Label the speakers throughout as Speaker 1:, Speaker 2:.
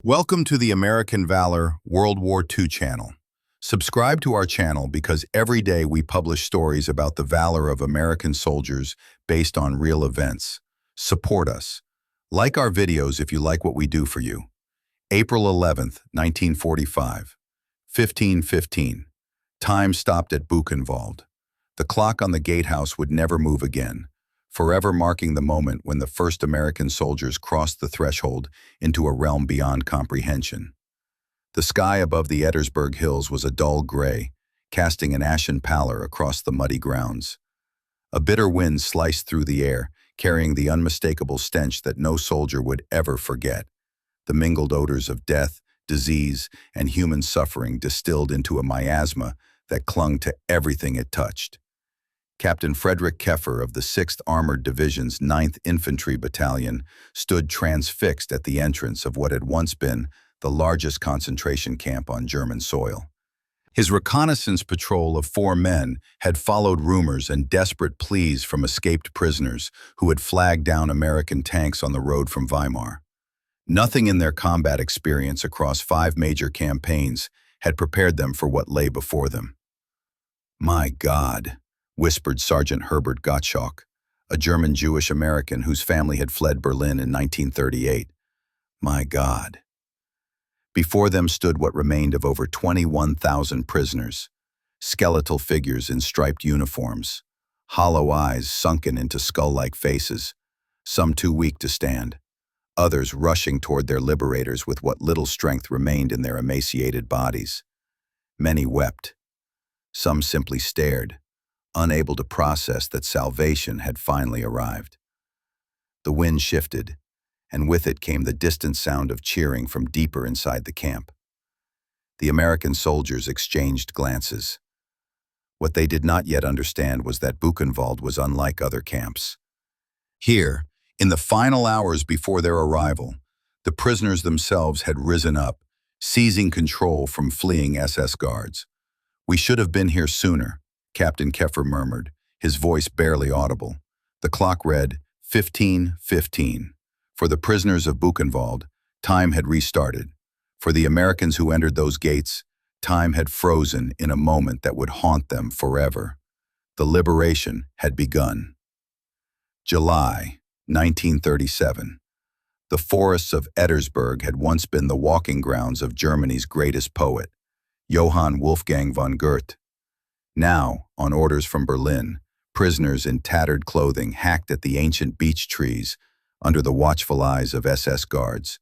Speaker 1: Welcome to the American Valor World War II channel. Subscribe to our channel because every day we publish stories about the valor of American soldiers based on real events. Support us. Like our videos if you like what we do for you. April 11th, 1945. 15:15. Time stopped at Buchenwald. The clock on the gatehouse would never move again, forever marking the moment when the first American soldiers crossed the threshold into a realm beyond comprehension. The sky above the Ettersburg Hills was a dull gray, casting an ashen pallor across the muddy grounds. A bitter wind sliced through the air, carrying the unmistakable stench that no soldier would ever forget. The mingled odors of death, disease, and human suffering distilled into a miasma that clung to everything it touched. Captain Frederic Keffer of the 6th Armored Division's 9th Infantry Battalion stood transfixed at the entrance of what had once been the largest concentration camp on German soil. His reconnaissance patrol of 4 men had followed rumors and desperate pleas from escaped prisoners who had flagged down American tanks on the road from Weimar. Nothing in their combat experience across 5 major campaigns had prepared them for what lay before them. "My God," whispered Sergeant Herbert Gottschalk, a German Jewish American whose family had fled Berlin in 1938. "My God." Before them stood what remained of over 21,000 prisoners, skeletal figures in striped uniforms, hollow eyes sunken into skull-like faces, some too weak to stand, others rushing toward their liberators with what little strength remained in their emaciated bodies. Many wept. Some simply stared, unable to process that salvation had finally arrived. The wind shifted, and with it came the distant sound of cheering from deeper inside the camp. The American soldiers exchanged glances. What they did not yet understand was that Buchenwald was unlike other camps. Here, in the final hours before their arrival, the prisoners themselves had risen up, seizing control from fleeing SS guards. "We should have been here sooner," Captain Keffer murmured, his voice barely audible. The clock read 15:15. For the prisoners of Buchenwald, time had restarted. For the Americans who entered those gates, time had frozen in a moment that would haunt them forever. The liberation had begun. July 1937. The forests of Ettersburg had once been the walking grounds of Germany's greatest poet, Johann Wolfgang von Goethe. Now, on orders from Berlin, prisoners in tattered clothing hacked at the ancient beech trees under the watchful eyes of SS guards,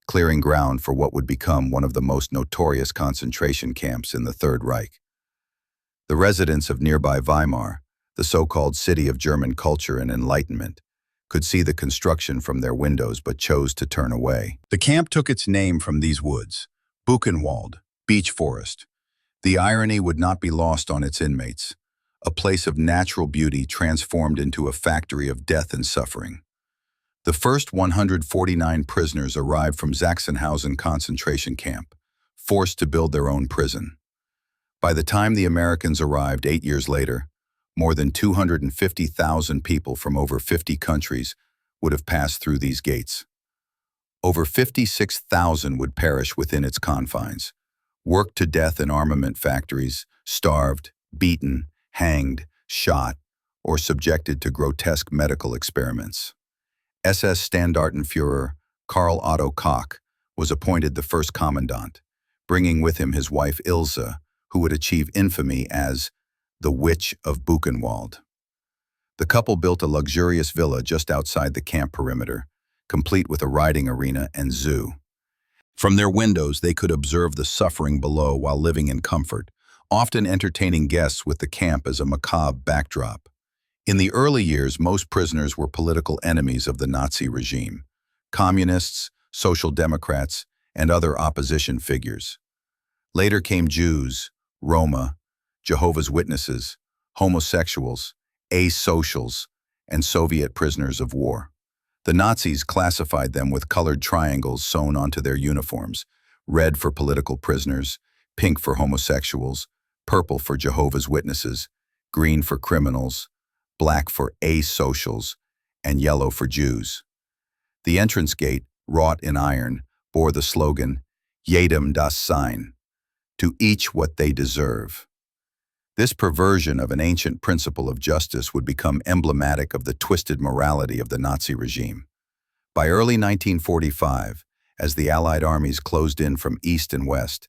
Speaker 1: clearing ground for what would become one of the most notorious concentration camps in the Third Reich. The residents of nearby Weimar, the so-called city of German culture and enlightenment, could see the construction from their windows but chose to turn away. The camp took its name from these woods, Buchenwald, beech forest. The irony would not be lost on its inmates, a place of natural beauty transformed into a factory of death and suffering. The first 149 prisoners arrived from Sachsenhausen concentration camp, forced to build their own prison. By the time the Americans arrived 8 years later, more than 250,000 people from over 50 countries would have passed through these gates. Over 56,000 would perish within its confines, worked to death in armament factories, starved, beaten, hanged, shot, or subjected to grotesque medical experiments. SS Standartenführer Karl Otto Koch was appointed the first commandant, bringing with him his wife Ilse, who would achieve infamy as the Witch of Buchenwald. The couple built a luxurious villa just outside the camp perimeter, complete with a riding arena and zoo. From their windows, they could observe the suffering below while living in comfort, often entertaining guests with the camp as a macabre backdrop. In the early years, most prisoners were political enemies of the Nazi regime, communists, social democrats, and other opposition figures. Later came Jews, Roma, Jehovah's Witnesses, homosexuals, asocials, and Soviet prisoners of war. The Nazis classified them with colored triangles sewn onto their uniforms, red for political prisoners, pink for homosexuals, purple for Jehovah's Witnesses, green for criminals, black for asocials, and yellow for Jews. The entrance gate, wrought in iron, bore the slogan, Jedem das Sein, to each what they deserve. This perversion of an ancient principle of justice would become emblematic of the twisted morality of the Nazi regime. By early 1945, as the Allied armies closed in from east and west,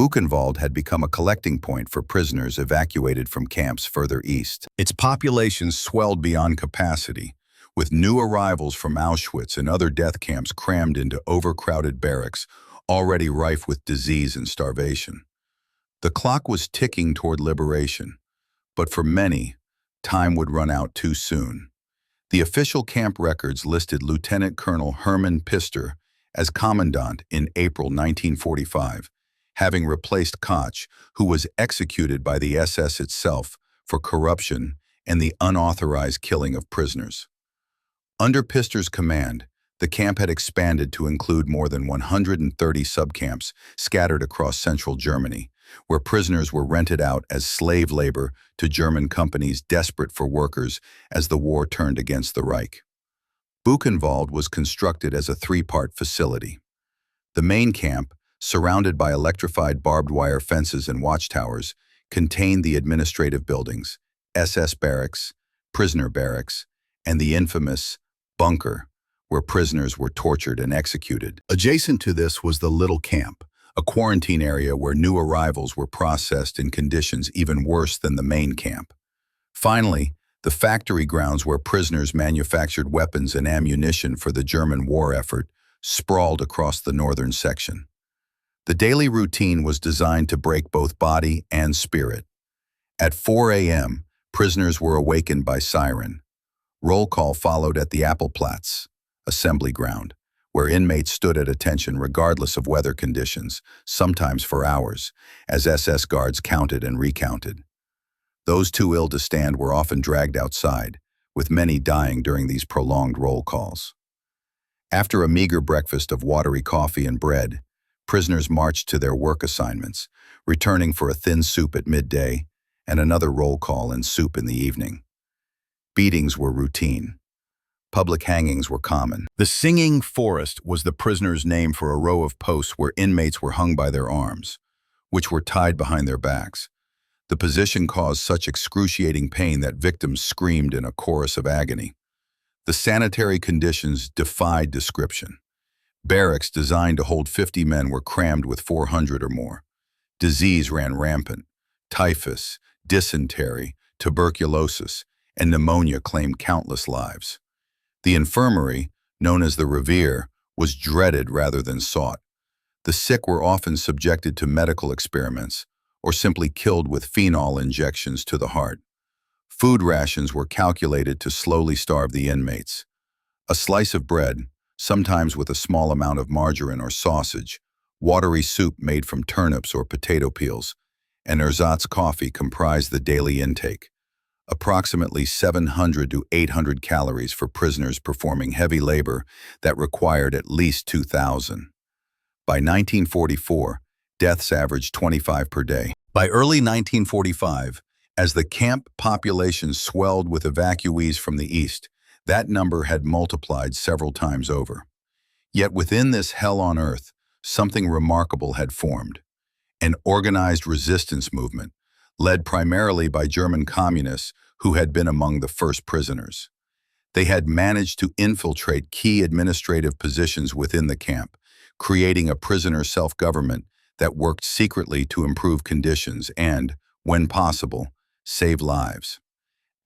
Speaker 1: Buchenwald had become a collecting point for prisoners evacuated from camps further east. Its population swelled beyond capacity, with new arrivals from Auschwitz and other death camps crammed into overcrowded barracks, already rife with disease and starvation. The clock was ticking toward liberation, but for many, time would run out too soon. The official camp records listed Lieutenant Colonel Hermann Pister as commandant in April 1945, having replaced Koch, who was executed by the SS itself for corruption and the unauthorized killing of prisoners. Under Pister's command, the camp had expanded to include more than 130 subcamps scattered across central Germany, where prisoners were rented out as slave labor to German companies desperate for workers as the war turned against the Reich. Buchenwald was constructed as a three-part facility. The main camp, surrounded by electrified barbed wire fences and watchtowers, contained the administrative buildings, SS barracks, prisoner barracks, and the infamous bunker, where prisoners were tortured and executed. Adjacent to this was the Little Camp, a quarantine area where new arrivals were processed in conditions even worse than the main camp. Finally, the factory grounds where prisoners manufactured weapons and ammunition for the German war effort sprawled across the northern section. The daily routine was designed to break both body and spirit. At 4 a.m., prisoners were awakened by siren. Roll call followed at the Appelplatz, assembly ground, where inmates stood at attention regardless of weather conditions, sometimes for hours, as SS guards counted and recounted. Those too ill to stand were often dragged outside, with many dying during these prolonged roll calls. After a meager breakfast of watery coffee and bread, prisoners marched to their work assignments, returning for a thin soup at midday and another roll call and soup in the evening. Beatings were routine. Public hangings were common. The Singing Forest was the prisoner's name for a row of posts where inmates were hung by their arms, which were tied behind their backs. The position caused such excruciating pain that victims screamed in a chorus of agony. The sanitary conditions defied description. Barracks designed to hold 50 men were crammed with 400 or more. Disease ran rampant. Typhus, dysentery, tuberculosis, and pneumonia claimed countless lives. The infirmary, known as the Revier, was dreaded rather than sought. The sick were often subjected to medical experiments or simply killed with phenol injections to the heart. Food rations were calculated to slowly starve the inmates. A slice of bread, sometimes with a small amount of margarine or sausage, watery soup made from turnips or potato peels, and ersatz coffee comprised the daily intake. Approximately 700 to 800 calories for prisoners performing heavy labor that required at least 2,000. By 1944, deaths averaged 25 per day. By early 1945, as the camp population swelled with evacuees from the east, that number had multiplied several times over. Yet within this hell on earth, something remarkable had formed. An organized resistance movement, led primarily by German communists who had been among the first prisoners. They had managed to infiltrate key administrative positions within the camp, creating a prisoner self-government that worked secretly to improve conditions and, when possible, save lives.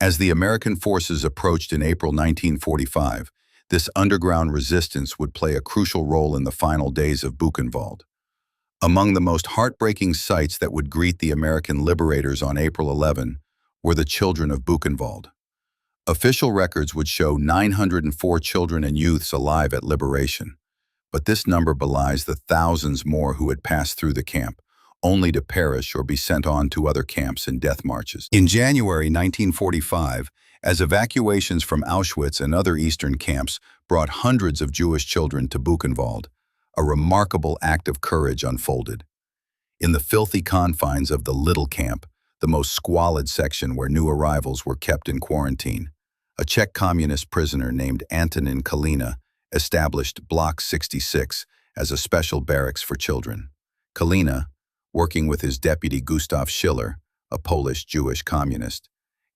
Speaker 1: As the American forces approached in April 1945, this underground resistance would play a crucial role in the final days of Buchenwald. Among the most heartbreaking sights that would greet the American liberators on April 11 were the children of Buchenwald. Official records would show 904 children and youths alive at liberation, but this number belies the thousands more who had passed through the camp, only to perish or be sent on to other camps in death marches. In January 1945, as evacuations from Auschwitz and other eastern camps brought hundreds of Jewish children to Buchenwald, a remarkable act of courage unfolded. In the filthy confines of the Little Camp, the most squalid section where new arrivals were kept in quarantine, a Czech communist prisoner named Antonin Kalina established Block 66 as a special barracks for children. Kalina, working with his deputy Gustav Schiller, a Polish Jewish communist,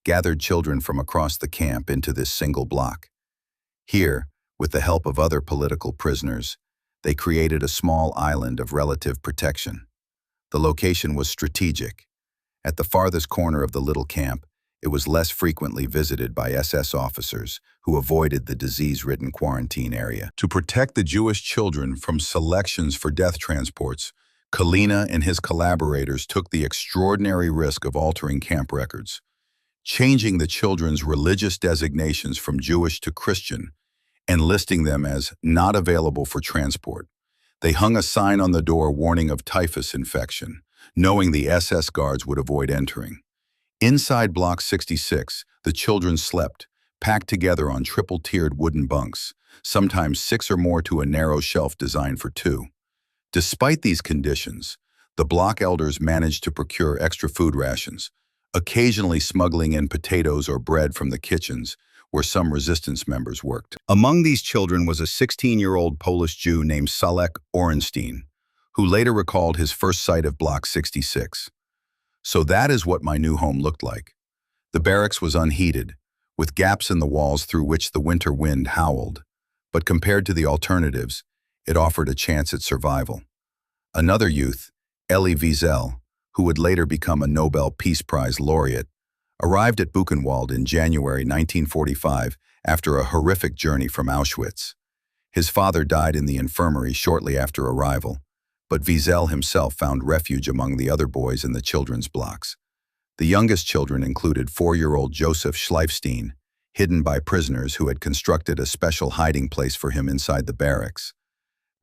Speaker 1: gathered children from across the camp into this single block. Here, with the help of other political prisoners, they created a small island of relative protection. The location was strategic. At the farthest corner of the little camp, it was less frequently visited by SS officers who avoided the disease-ridden quarantine area. To protect the Jewish children from selections for death transports, Kalina and his collaborators took the extraordinary risk of altering camp records, changing the children's religious designations from Jewish to Christian and listing them as not available for transport. They hung a sign on the door warning of typhus infection, knowing the SS guards would avoid entering. Inside Block 66, the children slept, packed together on triple-tiered wooden bunks, sometimes 6 or more to a narrow shelf designed for 2. Despite these conditions, the block elders managed to procure extra food rations, occasionally smuggling in potatoes or bread from the kitchens where some resistance members worked. Among these children was a 16-year-old Polish Jew named Salek Orenstein, who later recalled his first sight of Block 66. So that is what my new home looked like. The barracks was unheated, with gaps in the walls through which the winter wind howled, but compared to the alternatives, it offered a chance at survival. Another youth, Elie Wiesel, who would later become a Nobel Peace Prize laureate, arrived at Buchenwald in January 1945 after a horrific journey from Auschwitz. His father died in the infirmary shortly after arrival, but Wiesel himself found refuge among the other boys in the children's blocks. The youngest children included 4-year-old Joseph Schleifstein, hidden by prisoners who had constructed a special hiding place for him inside the barracks.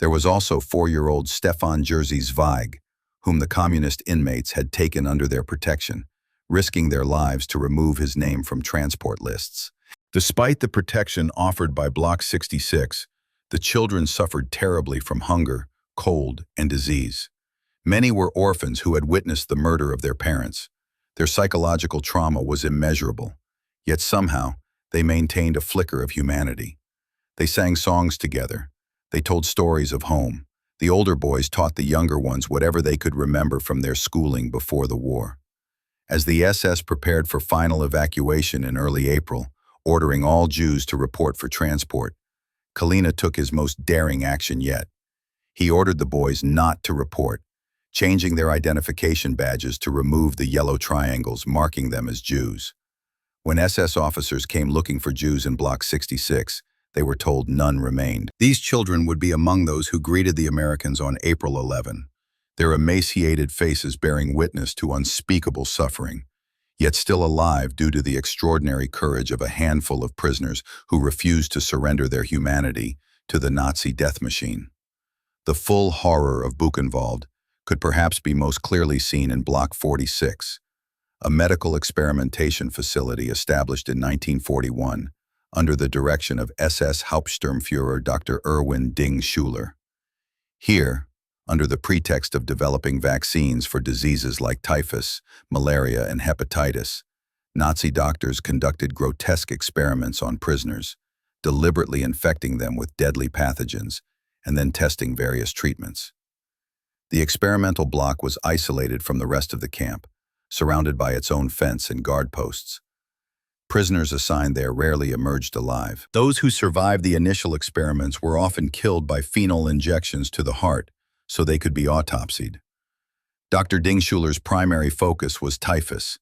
Speaker 1: There was also 4-year-old Stefan Jerzy Zweig, whom the communist inmates had taken under their protection, risking their lives to remove his name from transport lists. Despite the protection offered by Block 66, the children suffered terribly from hunger, cold, and disease. Many were orphans who had witnessed the murder of their parents. Their psychological trauma was immeasurable, yet somehow they maintained a flicker of humanity. They sang songs together. They told stories of home. The older boys taught the younger ones whatever they could remember from their schooling before the war. As the SS prepared for final evacuation in early April, ordering all Jews to report for transport, Kalina took his most daring action yet. He ordered the boys not to report, changing their identification badges to remove the yellow triangles marking them as Jews. When SS officers came looking for Jews in Block 66, they were told none remained. These children would be among those who greeted the Americans on April 11, their emaciated faces bearing witness to unspeakable suffering, yet still alive due to the extraordinary courage of a handful of prisoners who refused to surrender their humanity to the Nazi death machine. The full horror of Buchenwald could perhaps be most clearly seen in Block 46, a medical experimentation facility established in 1941 under the direction of SS Hauptsturmführer Dr. Erwin Ding Schuler. Here, under the pretext of developing vaccines for diseases like typhus, malaria, and hepatitis, Nazi doctors conducted grotesque experiments on prisoners, deliberately infecting them with deadly pathogens and then testing various treatments. The experimental block was isolated from the rest of the camp, surrounded by its own fence and guard posts. Prisoners assigned there rarely emerged alive. Those who survived the initial experiments were often killed by phenol injections to the heart so they could be autopsied. Dr. Dingschuler's primary focus was typhus,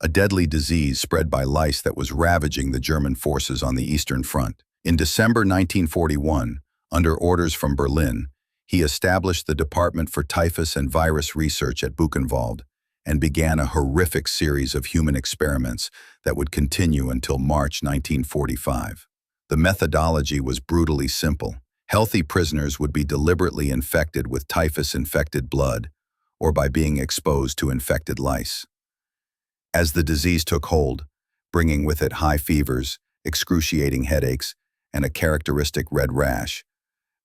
Speaker 1: a deadly disease spread by lice that was ravaging the German forces on the Eastern Front. In December 1941, under orders from Berlin, he established the Department for Typhus and Virus Research at Buchenwald and began a horrific series of human experiments that would continue until March 1945. The methodology was brutally simple. Healthy prisoners would be deliberately infected with typhus-infected blood or by being exposed to infected lice. As the disease took hold, bringing with it high fevers, excruciating headaches, and a characteristic red rash,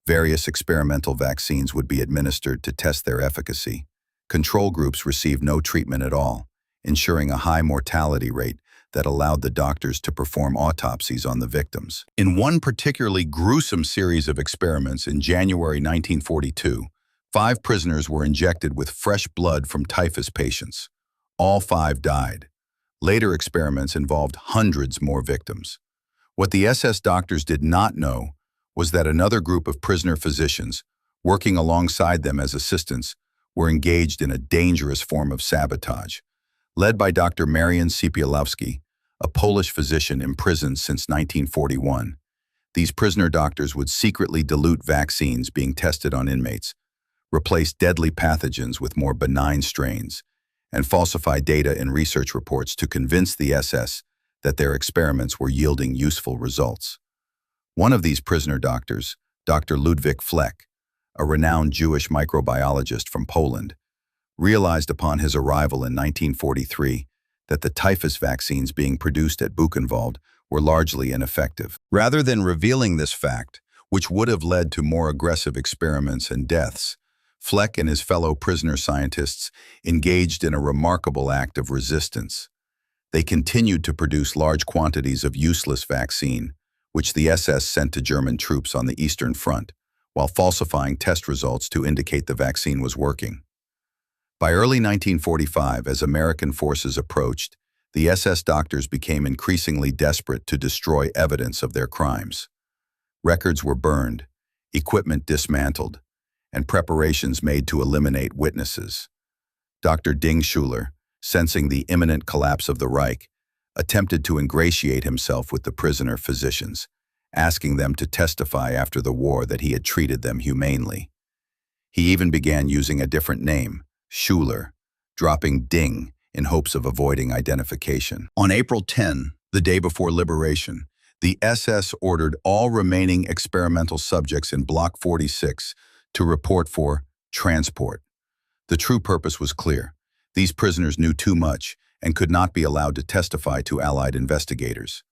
Speaker 1: various experimental vaccines would be administered to test their efficacy. Control groups received no treatment at all, ensuring a high mortality rate that allowed the doctors to perform autopsies on the victims. In one particularly gruesome series of experiments in January 1942, 5 prisoners were injected with fresh blood from typhus patients. All 5 died. Later experiments involved hundreds more victims. What the SS doctors did not know was that another group of prisoner physicians, working alongside them as assistants, were engaged in a dangerous form of sabotage. Led by Dr. Marian Sypialowski, a Polish physician imprisoned since 1941, these prisoner doctors would secretly dilute vaccines being tested on inmates, replace deadly pathogens with more benign strains, and falsify data in research reports to convince the SS that their experiments were yielding useful results. One of these prisoner doctors, Dr. Ludwig Fleck, a renowned Jewish microbiologist from Poland, realized upon his arrival in 1943 that the typhus vaccines being produced at Buchenwald were largely ineffective. Rather than revealing this fact, which would have led to more aggressive experiments and deaths, Fleck and his fellow prisoner scientists engaged in a remarkable act of resistance. They continued to produce large quantities of useless vaccine, which the SS sent to German troops on the Eastern Front, while falsifying test results to indicate the vaccine was working. By early 1945, as American forces approached, the SS doctors became increasingly desperate to destroy evidence of their crimes. Records were burned, equipment dismantled, and preparations made to eliminate witnesses. Dr. Dingschuler, sensing the imminent collapse of the Reich, attempted to ingratiate himself with the prisoner physicians, asking them to testify after the war that he had treated them humanely. He even began using a different name, Schuler, dropping Ding in hopes of avoiding identification. On April 10, the day before liberation, the SS ordered all remaining experimental subjects in Block 46 to report for transport. The true purpose was clear. These prisoners knew too much and could not be allowed to testify to Allied investigators.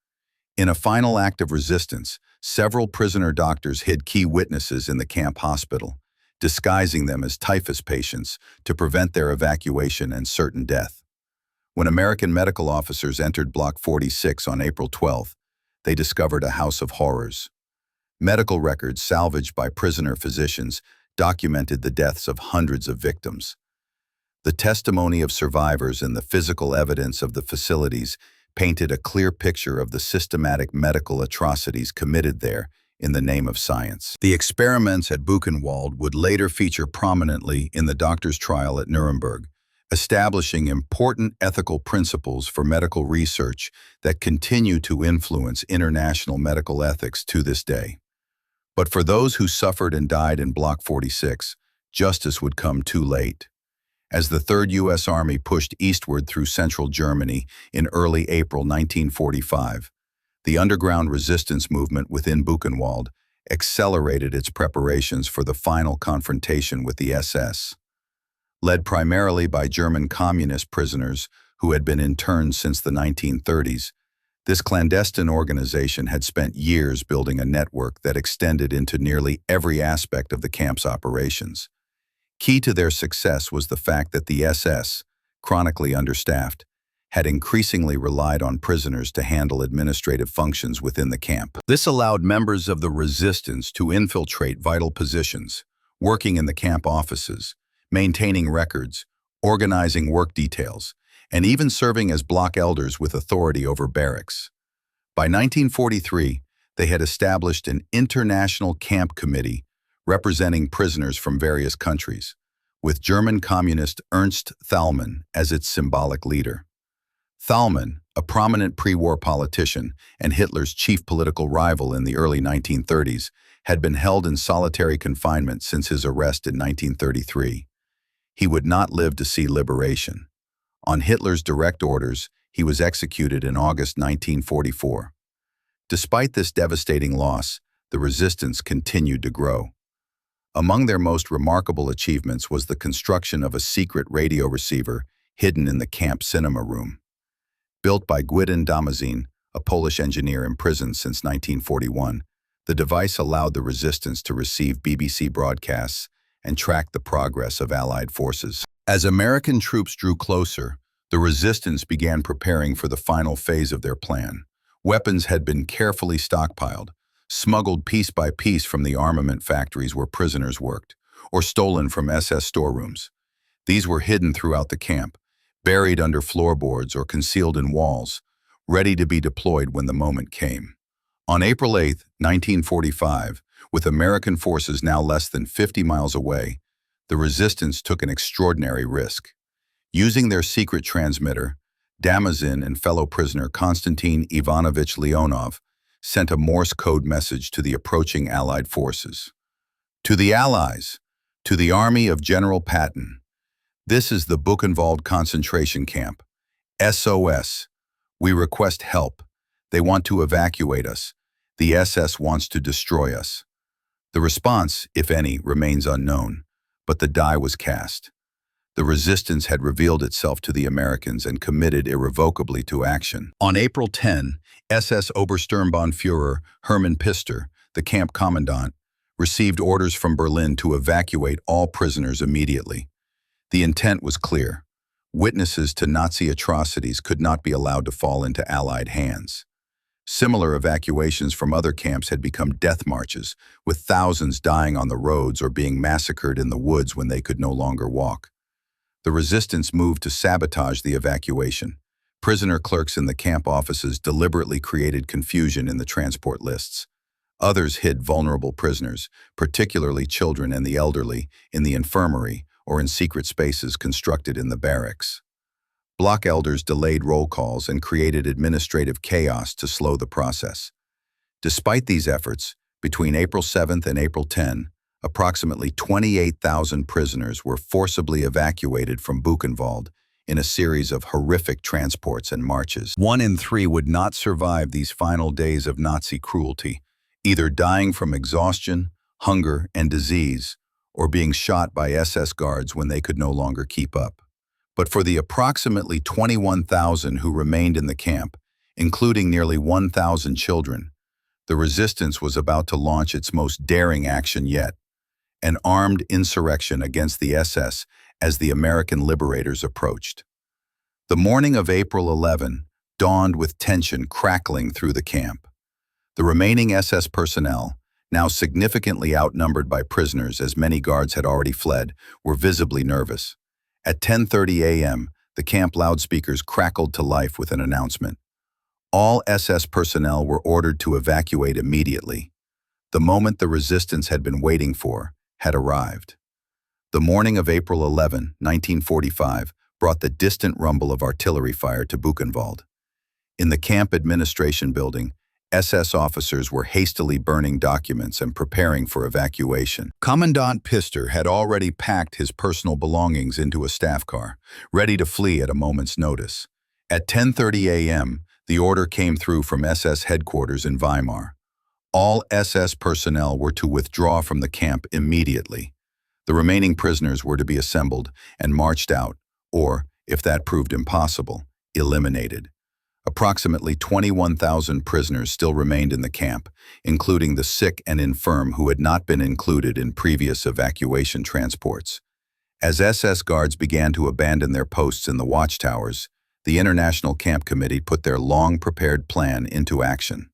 Speaker 1: In a final act of resistance, several prisoner doctors hid key witnesses in the camp hospital, disguising them as typhus patients to prevent their evacuation and certain death. When American medical officers entered Block 46 on April 12, they discovered a house of horrors. Medical records salvaged by prisoner physicians documented the deaths of hundreds of victims. The testimony of survivors and the physical evidence of the facilities painted a clear picture of the systematic medical atrocities committed there in the name of science. The experiments at Buchenwald would later feature prominently in the doctor's trial at Nuremberg, establishing important ethical principles for medical research that continue to influence international medical ethics to this day. But for those who suffered and died in Block 46, justice would come too late. As the 3rd U.S. Army pushed eastward through central Germany in early April 1945, the underground resistance movement within Buchenwald accelerated its preparations for the final confrontation with the SS. Led primarily by German communist prisoners who had been interned since the 1930s, this clandestine organization had spent years building a network that extended into nearly every aspect of the camp's operations. Key to their success was the fact that the SS, chronically understaffed, had increasingly relied on prisoners to handle administrative functions within the camp. This allowed members of the resistance to infiltrate vital positions, working in the camp offices, maintaining records, organizing work details, and even serving as block elders with authority over barracks. By 1943, they had established an international camp committee representing prisoners from various countries, with German communist Ernst Thälmann as its symbolic leader. Thälmann, a prominent pre-war politician and Hitler's chief political rival in the early 1930s, had been held in solitary confinement since his arrest in 1933. He would not live to see liberation. On Hitler's direct orders, he was executed in August 1944. Despite this devastating loss, the resistance continued to grow. Among their most remarkable achievements was the construction of a secret radio receiver hidden in the camp cinema room. Built by Gwydion Damazin, a Polish engineer imprisoned since 1941, the device allowed the resistance to receive BBC broadcasts and track the progress of Allied forces. As American troops drew closer, The resistance began preparing for the final phase of their plan. Weapons had been carefully stockpiled, smuggled piece by piece from the armament factories where prisoners worked, or stolen from SS storerooms. These were hidden throughout the camp, buried under floorboards or concealed in walls, ready to be deployed when the moment came. On April 8, 1945, with American forces now less than 50 miles away, the resistance took an extraordinary risk. Using their secret transmitter, Damazin and fellow prisoner Konstantin Ivanovich Leonov sent a Morse code message to the approaching Allied forces. To the Allies, to the army of General Patton, this is the Buchenwald concentration camp. SOS. We request help. They want to evacuate us. The SS wants to destroy us. The response, if any, remains unknown, but the die was cast. The resistance had revealed itself to the Americans and committed irrevocably to action. On April 10, SS Obersturmbannführer Hermann Pister, the camp commandant, received orders from Berlin to evacuate all prisoners immediately. The intent was clear. Witnesses to Nazi atrocities could not be allowed to fall into Allied hands. Similar evacuations from other camps had become death marches, with thousands dying on the roads or being massacred in the woods when they could no longer walk. The resistance moved to sabotage the evacuation. Prisoner clerks in the camp offices deliberately created confusion in the transport lists. Others hid vulnerable prisoners, particularly children and the elderly, in the infirmary or in secret spaces constructed in the barracks. Block elders delayed roll calls and created administrative chaos to slow the process. Despite these efforts, between April 7th and April 10, approximately 28,000 prisoners were forcibly evacuated from Buchenwald in a series of horrific transports and marches. 1 in 3 would not survive these final days of Nazi cruelty, either dying from exhaustion, hunger, and disease, or being shot by SS guards when they could no longer keep up. But for the approximately 21,000 who remained in the camp, including nearly 1,000 children, the resistance was about to launch its most daring action yet, an armed insurrection against the SS as the American liberators approached. The morning of April 11 dawned with tension crackling through the camp. The remaining SS personnel, now significantly outnumbered by prisoners as many guards had already fled, were visibly nervous. At 10:30 a.m., the camp loudspeakers crackled to life with an announcement. All SS personnel were ordered to evacuate immediately. The moment the resistance had been waiting for had arrived. The morning of April 11, 1945, brought the distant rumble of artillery fire to Buchenwald. In the camp administration building, SS officers were hastily burning documents and preparing for evacuation. Commandant Pister had already packed his personal belongings into a staff car, ready to flee at a moment's notice. At 10:30 a.m., the order came through from SS headquarters in Weimar. All SS personnel were to withdraw from the camp immediately. The remaining prisoners were to be assembled and marched out, or, if that proved impossible, eliminated. Approximately 21,000 prisoners still remained in the camp, including the sick and infirm who had not been included in previous evacuation transports. As SS guards began to abandon their posts in the watchtowers, the International Camp Committee put their long-prepared plan into action.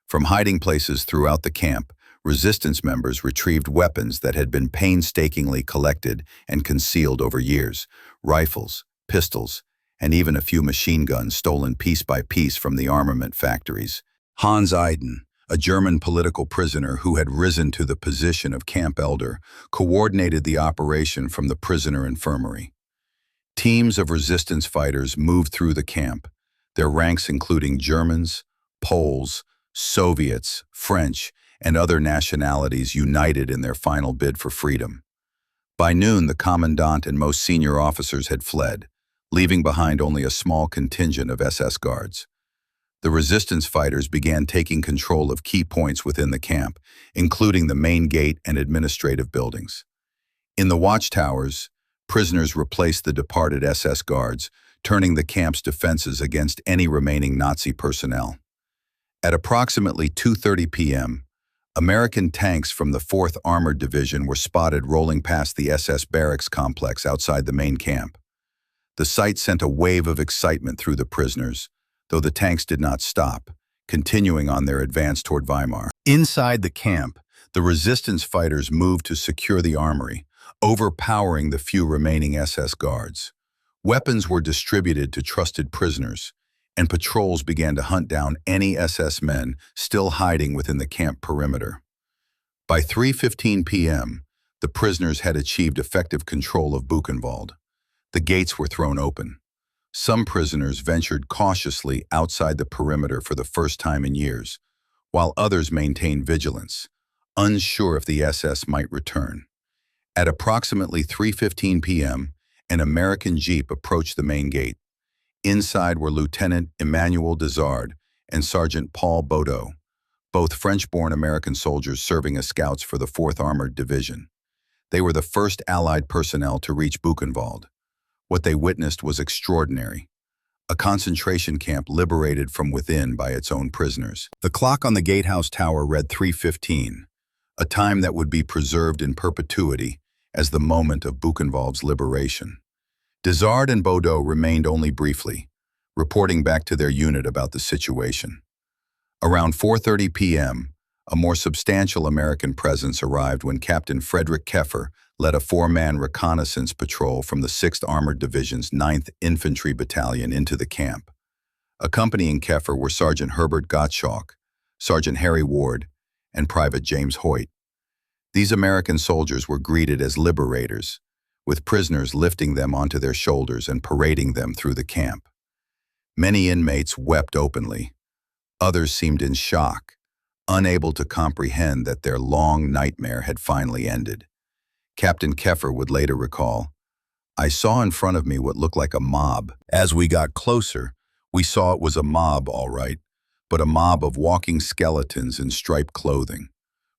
Speaker 1: From hiding places throughout the camp, resistance members retrieved weapons that had been painstakingly collected and concealed over years: rifles, pistols, and even a few machine guns stolen piece by piece from the armament factories. Hans Eiden, a German political prisoner who had risen to the position of camp elder, coordinated the operation from the prisoner infirmary. Teams of resistance fighters moved through the camp, their ranks including Germans, Poles, Soviets, French, and other nationalities united in their final bid for freedom. By noon, the commandant and most senior officers had fled, leaving behind only a small contingent of SS guards. The resistance fighters began taking control of key points within the camp, including the main gate and administrative buildings. In the watchtowers, prisoners replaced the departed SS guards, turning the camp's defenses against any remaining Nazi personnel. At approximately 2:30 p.m., American tanks from the 4th Armored Division were spotted rolling past the SS barracks complex outside the main camp. The sight sent a wave of excitement through the prisoners, though the tanks did not stop, continuing on their advance toward Weimar. Inside the camp, the resistance fighters moved to secure the armory, overpowering the few remaining SS guards. Weapons were distributed to trusted prisoners, and patrols began to hunt down any SS men still hiding within the camp perimeter. By 3:15 p.m., the prisoners had achieved effective control of Buchenwald. The gates were thrown open. Some prisoners ventured cautiously outside the perimeter for the first time in years, while others maintained vigilance, unsure if the SS might return. At approximately 3:15 p.m., an American jeep approached the main gate. Inside were Lieutenant Emmanuel Desard and Sergeant Paul Baudot, both French-born American soldiers serving as scouts for the 4th Armored Division. They were the first Allied personnel to reach Buchenwald. What they witnessed was extraordinary. A concentration camp liberated from within by its own prisoners. The clock on the gatehouse tower read 3:15, a time that would be preserved in perpetuity as the moment of Buchenwald's liberation. Desard and Baudot remained only briefly, reporting back to their unit about the situation. Around 4:30 p.m., a more substantial American presence arrived when Captain Frederic Keffer led a 4-man reconnaissance patrol from the 6th Armored Division's 9th Infantry Battalion into the camp. Accompanying Keffer were Sergeant Herbert Gottschalk, Sergeant Harry Ward, and Private James Hoyt. These American soldiers were greeted as liberators, with prisoners lifting them onto their shoulders and parading them through the camp. Many inmates wept openly. Others seemed in shock, unable to comprehend that their long nightmare had finally ended. Captain Keffer would later recall, "I saw in front of me what looked like a mob. As we got closer, we saw it was a mob, all right, but a mob of walking skeletons in striped clothing.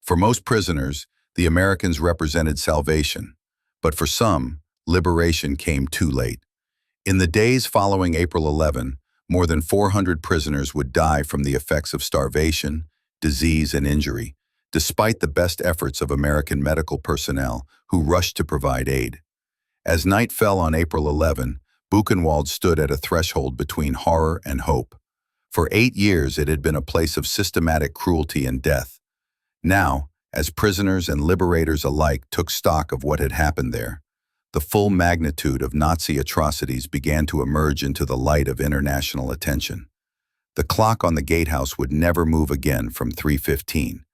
Speaker 1: For most prisoners, the Americans represented salvation, but for some, liberation came too late. In the days following April 11, more than 400 prisoners would die from the effects of starvation, disease, and injury, despite the best efforts of American medical personnel who rushed to provide aid. As night fell on April 11, Buchenwald stood at a threshold between horror and hope. For 8 years, it had been a place of systematic cruelty and death. Now, as prisoners and liberators alike took stock of what had happened there, the full magnitude of Nazi atrocities began to emerge into the light of international attention. The clock on the gatehouse would never move again from 3:15.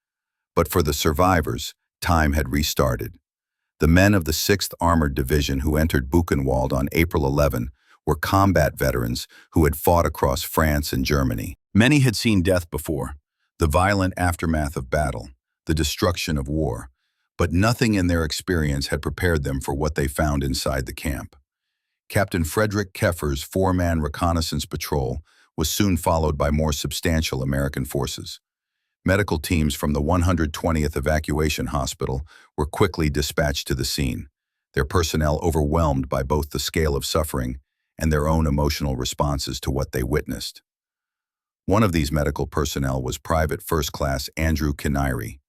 Speaker 1: But for the survivors, time had restarted. The men of the 6th Armored Division who entered Buchenwald on April 11 were combat veterans who had fought across France and Germany. Many had seen death before, the violent aftermath of battle, the destruction of war, but nothing in their experience had prepared them for what they found inside the camp. Captain Frederic Keffer's 4-man reconnaissance patrol was soon followed by more substantial American forces. Medical teams from the 120th Evacuation Hospital were quickly dispatched to the scene, their personnel overwhelmed by both the scale of suffering and their own emotional responses to what they witnessed. One of these medical personnel was Private First Class Andrew Kalina,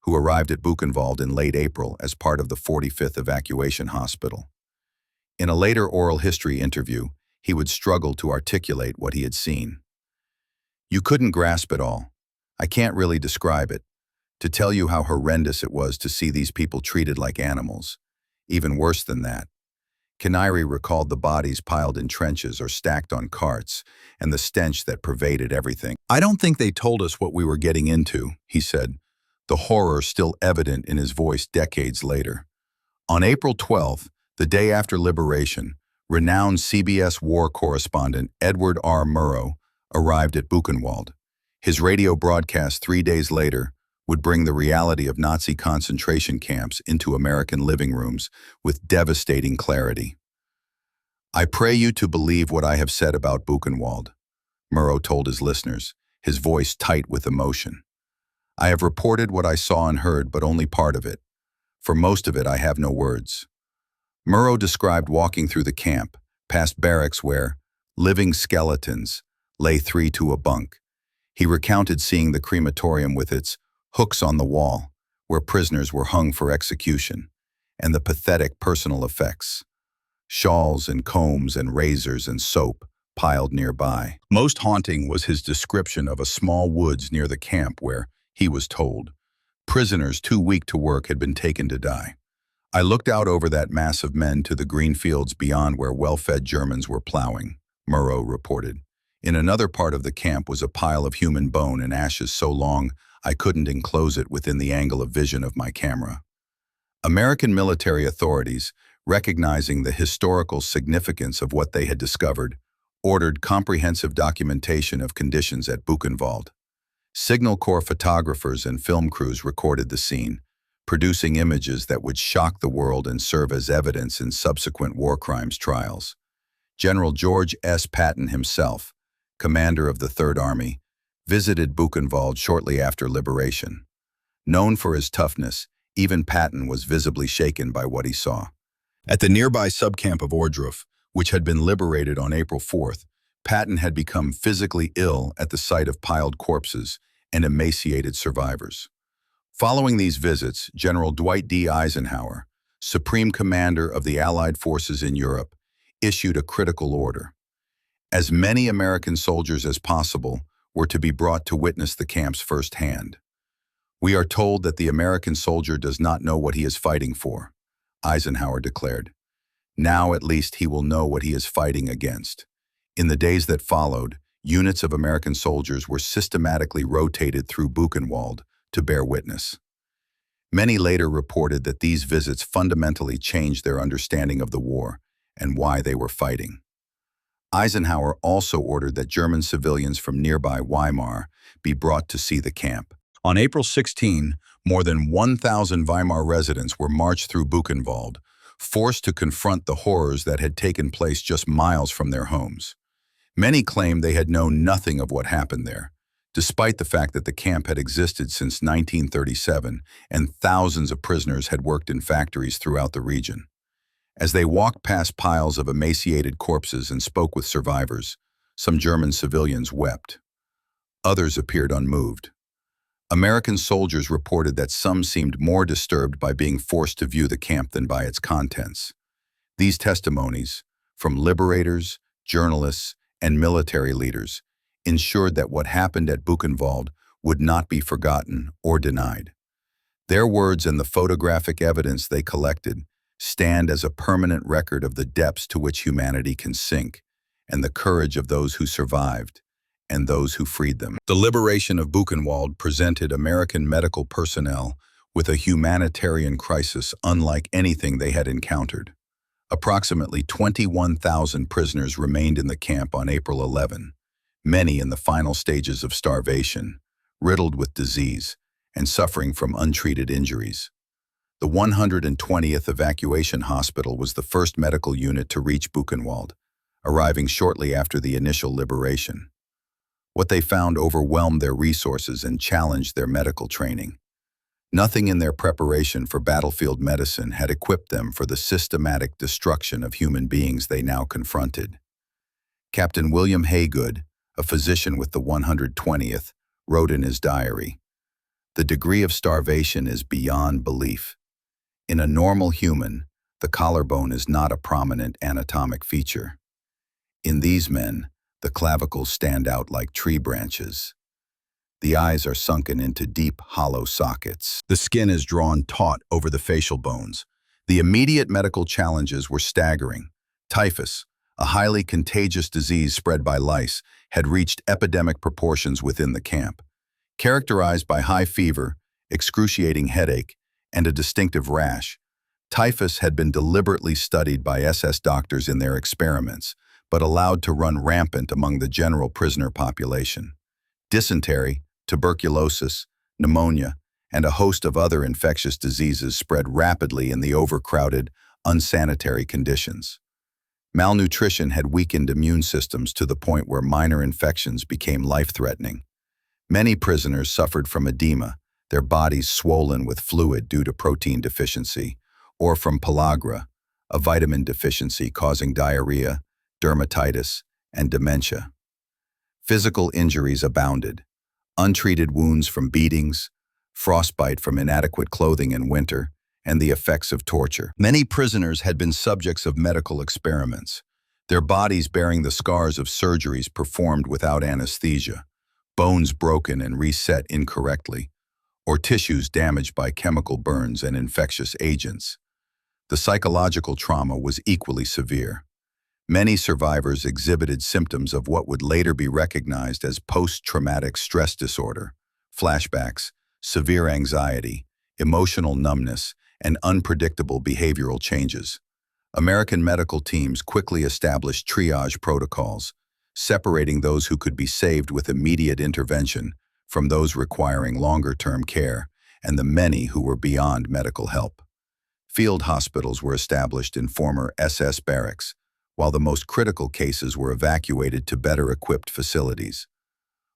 Speaker 1: who arrived at Buchenwald in late April as part of the 45th Evacuation Hospital. In a later oral history interview, he would struggle to articulate what he had seen. "You couldn't grasp it all. I can't really describe it. To tell you how horrendous it was to see these people treated like animals. Even worse than that." Kalina recalled the bodies piled in trenches or stacked on carts, and the stench that pervaded everything. "I don't think they told us what we were getting into," he said, the horror still evident in his voice decades later. On April 12th, the day after liberation, renowned CBS war correspondent Edward R. Murrow arrived at Buchenwald. His radio broadcast 3 days later would bring the reality of Nazi concentration camps into American living rooms with devastating clarity. "I pray you to believe what I have said about Buchenwald," Murrow told his listeners, his voice tight with emotion. "I have reported what I saw and heard, but only part of it. For most of it, I have no words." Murrow described walking through the camp, past barracks where living skeletons lay 3 to a bunk. He recounted seeing the crematorium with its hooks on the wall, where prisoners were hung for execution, and the pathetic personal effects. shawls and combs and razors and soap piled nearby. Most haunting was his description of a small woods near the camp where, he was told, prisoners too weak to work had been taken to die. I looked out over that mass of men to the green fields beyond where well-fed Germans were plowing, Murrow reported. In another part of the camp was a pile of human bone and ashes so long I couldn't enclose it within the angle of vision of my camera. American military authorities, recognizing the historical significance of what they had discovered, ordered comprehensive documentation of conditions at Buchenwald. Signal Corps photographers and film crews recorded the scene, producing images that would shock the world and serve as evidence in subsequent war crimes trials. General George S. Patton himself, commander of the Third Army, visited Buchenwald shortly after liberation. Known for his toughness, even Patton was visibly shaken by what he saw. At the nearby subcamp of Ohrdruf, which had been liberated on April 4th, Patton had become physically ill at the sight of piled corpses and emaciated survivors. Following these visits, General Dwight D. Eisenhower, Supreme Commander of the Allied forces in Europe, issued a critical order. As many American soldiers as possible were to be brought to witness the camps firsthand. "We are told that the American soldier does not know what he is fighting for," Eisenhower declared. "Now at least he will know what he is fighting against." In the days that followed, units of American soldiers were systematically rotated through Buchenwald to bear witness. Many later reported that these visits fundamentally changed their understanding of the war and why they were fighting. Eisenhower also ordered that German civilians from nearby Weimar be brought to see the camp. On April 16, more than 1,000 Weimar residents were marched through Buchenwald, forced to confront the horrors that had taken place just miles from their homes. Many claimed they had known nothing of what happened there, despite the fact that the camp had existed since 1937 and thousands of prisoners had worked in factories throughout the region. As they walked past piles of emaciated corpses and spoke with survivors, some German civilians wept. Others appeared unmoved. American soldiers reported that some seemed more disturbed by being forced to view the camp than by its contents. These testimonies, from liberators, journalists, and military leaders, ensured that what happened at Buchenwald would not be forgotten or denied. Their words and the photographic evidence they collected stand as a permanent record of the depths to which humanity can sink, and the courage of those who survived and those who freed them. The liberation of Buchenwald presented American medical personnel with a humanitarian crisis unlike anything they had encountered. Approximately 21,000 prisoners remained in the camp on April 11, many in the final stages of starvation, riddled with disease, and suffering from untreated injuries. The 120th Evacuation Hospital was the first medical unit to reach Buchenwald, arriving shortly after the initial liberation. What they found overwhelmed their resources and challenged their medical training. Nothing in their preparation for battlefield medicine had equipped them for the systematic destruction of human beings they now confronted. Captain William Haygood, a physician with the 120th, wrote in his diary, "The degree of starvation is beyond belief. In a normal human, the collarbone is not a prominent anatomic feature. In these men, the clavicles stand out like tree branches. The eyes are sunken into deep, hollow sockets. The skin is drawn taut over the facial bones. The immediate medical challenges were staggering. Typhus, a highly contagious disease spread by lice, had reached epidemic proportions within the camp. Characterized by high fever, excruciating headache, and a distinctive rash, typhus had been deliberately studied by SS doctors in their experiments, but allowed to run rampant among the general prisoner population. Dysentery, tuberculosis, pneumonia, and a host of other infectious diseases spread rapidly in the overcrowded, unsanitary conditions. Malnutrition had weakened immune systems to the point where minor infections became life-threatening. Many prisoners suffered from edema, their bodies swollen with fluid due to protein deficiency, or from pellagra, a vitamin deficiency causing diarrhea, dermatitis, and dementia. Physical injuries abounded. Untreated wounds from beatings, frostbite from inadequate clothing in winter, and the effects of torture. Many prisoners had been subjects of medical experiments, their bodies bearing the scars of surgeries performed without anesthesia, bones broken and reset incorrectly, or tissues damaged by chemical burns and infectious agents. The psychological trauma was equally severe. Many survivors exhibited symptoms of what would later be recognized as post-traumatic stress disorder, flashbacks, severe anxiety, emotional numbness, and unpredictable behavioral changes. American medical teams quickly established triage protocols, separating those who could be saved with immediate intervention from those requiring longer-term care and the many who were beyond medical help. Field hospitals were established in former SS barracks, while the most critical cases were evacuated to better-equipped facilities.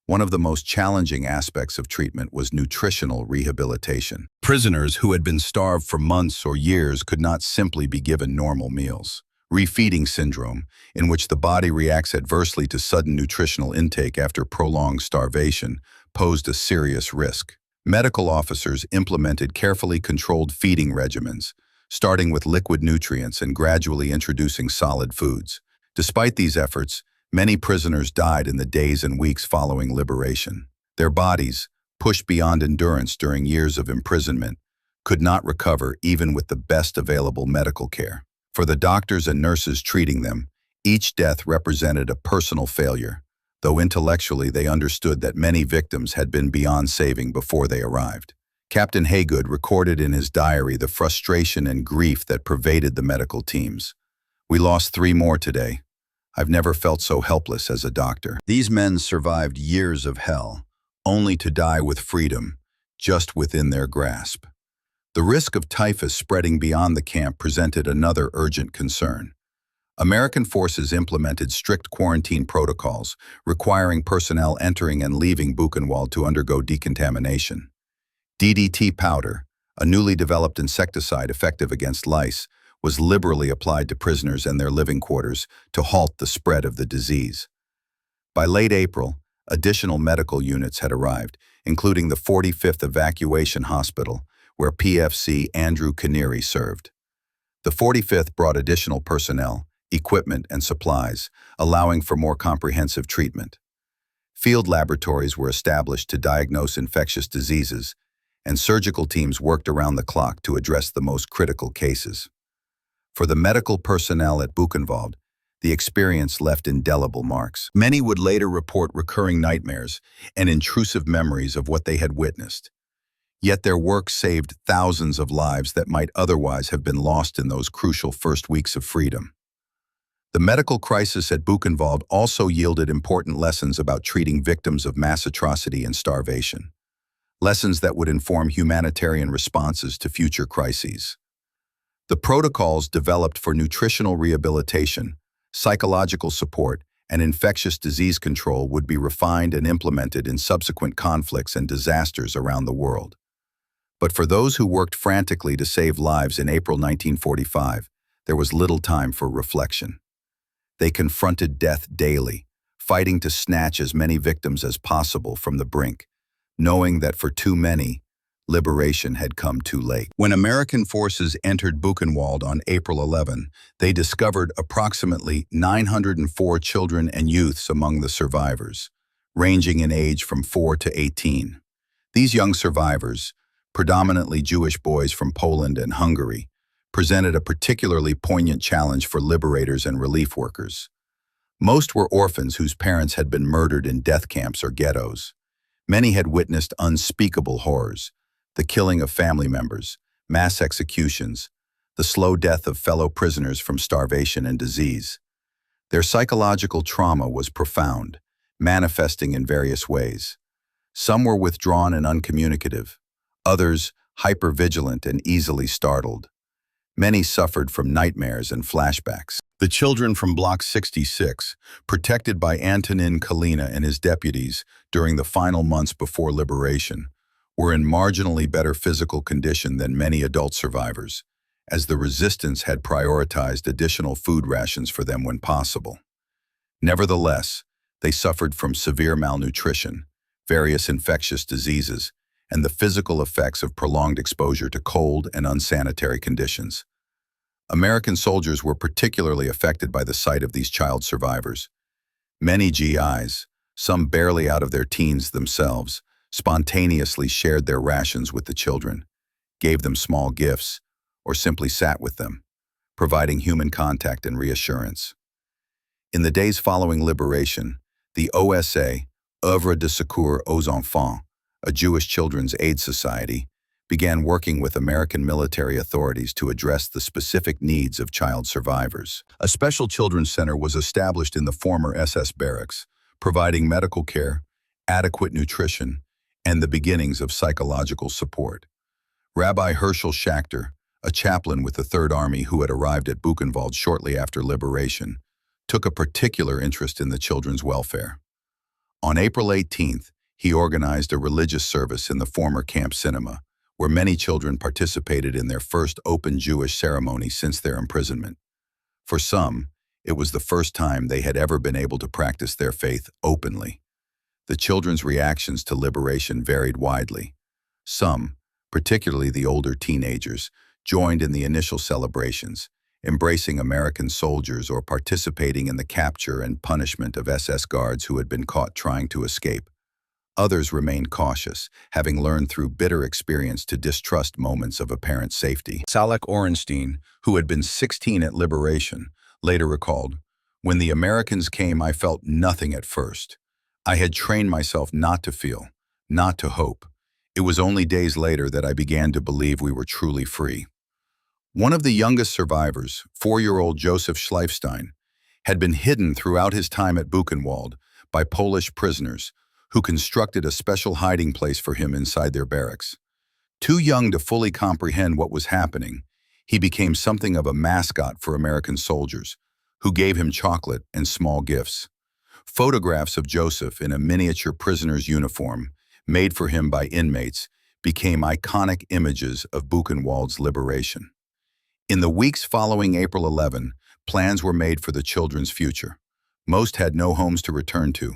Speaker 1: One of the most challenging aspects of treatment was nutritional rehabilitation. Prisoners who had been starved for months or years could not simply be given normal meals. Refeeding syndrome, in which the body reacts adversely to sudden nutritional intake after prolonged starvation, posed a serious risk. Medical officers implemented carefully controlled feeding regimens, starting with liquid nutrients and gradually introducing solid foods. Despite these efforts, many prisoners died in the days and weeks following liberation. Their bodies, pushed beyond endurance during years of imprisonment, could not recover even with the best available medical care. For the doctors and nurses treating them, each death represented a personal failure, though intellectually they understood that many victims had been beyond saving before they arrived. Captain Haygood recorded in his diary the frustration and grief that pervaded the medical teams. "We lost 3 more today. I've never felt so helpless as a doctor." These men survived years of hell, only to die with freedom, just within their grasp. The risk of typhus spreading beyond the camp presented another urgent concern. American forces implemented strict quarantine protocols, requiring personnel entering and leaving Buchenwald to undergo decontamination. DDT powder, a newly developed insecticide effective against lice, was liberally applied to prisoners and their living quarters to halt the spread of the disease. By late April, additional medical units had arrived, including the 45th Evacuation Hospital, where PFC Andrew Canary served. The 45th brought additional personnel, equipment, and supplies, allowing for more comprehensive treatment. Field laboratories were established to diagnose infectious diseases, and surgical teams worked around the clock to address the most critical cases. For the medical personnel at Buchenwald, the experience left indelible marks. Many would later report recurring nightmares and intrusive memories of what they had witnessed. Yet their work saved thousands of lives that might otherwise have been lost in those crucial first weeks of freedom. The medical crisis at Buchenwald also yielded important lessons about treating victims of mass atrocity and starvation. Lessons that would inform humanitarian responses to future crises. The protocols developed for nutritional rehabilitation, psychological support, and infectious disease control would be refined and implemented in subsequent conflicts and disasters around the world. But for those who worked frantically to save lives in April 1945, there was little time for reflection. They confronted death daily, fighting to snatch as many victims as possible from the brink, knowing that for too many, liberation had come too late. When American forces entered Buchenwald on April 11, they discovered approximately 904 children and youths among the survivors, ranging in age from 4 to 18. These young survivors, predominantly Jewish boys from Poland and Hungary, presented a particularly poignant challenge for liberators and relief workers. Most were orphans whose parents had been murdered in death camps or ghettos. Many had witnessed unspeakable horrors, the killing of family members, mass executions, the slow death of fellow prisoners from starvation and disease. Their psychological trauma was profound, manifesting in various ways. Some were withdrawn and uncommunicative, others hypervigilant and easily startled. Many suffered from nightmares and flashbacks. The children from Block 66, protected by Antonin Kalina and his deputies during the final months before liberation, were in marginally better physical condition than many adult survivors, as the resistance had prioritized additional food rations for them when possible. Nevertheless, they suffered from severe malnutrition, various infectious diseases, and the physical effects of prolonged exposure to cold and unsanitary conditions. American soldiers were particularly affected by the sight of these child survivors. Many GIs, some barely out of their teens themselves, spontaneously shared their rations with the children, gave them small gifts, or simply sat with them, providing human contact and reassurance. In the days following liberation, the OSA, Œuvre de Secours aux Enfants, a Jewish children's aid society, began working with American military authorities to address the specific needs of child survivors. A special children's center was established in the former SS barracks, providing medical care, adequate nutrition, and the beginnings of psychological support. Rabbi Herschel Schachter, a chaplain with the Third Army who had arrived at Buchenwald shortly after liberation, took a particular interest in the children's welfare. On April 18th, he organized a religious service in the former camp cinema, where many children participated in their first open Jewish ceremony since their imprisonment. For some, it was the first time they had ever been able to practice their faith openly. The children's reactions to liberation varied widely. Some, particularly the older teenagers, joined in the initial celebrations, embracing American soldiers or participating in the capture and punishment of SS guards who had been caught trying to escape. Others remained cautious, having learned through bitter experience to distrust moments of apparent safety. Salek Orenstein, who had been 16 at liberation, later recalled, "When the Americans came, I felt nothing at first. I had trained myself not to feel, not to hope. It was only days later that I began to believe we were truly free." One of the youngest survivors, 4-year-old Joseph Schleifstein, had been hidden throughout his time at Buchenwald by Polish prisoners who constructed a special hiding place for him inside their barracks. Too young to fully comprehend what was happening, he became something of a mascot for American soldiers, who gave him chocolate and small gifts. Photographs of Joseph in a miniature prisoner's uniform, made for him by inmates, became iconic images of Buchenwald's liberation. In the weeks following April 11, plans were made for the children's future. Most had no homes to return to,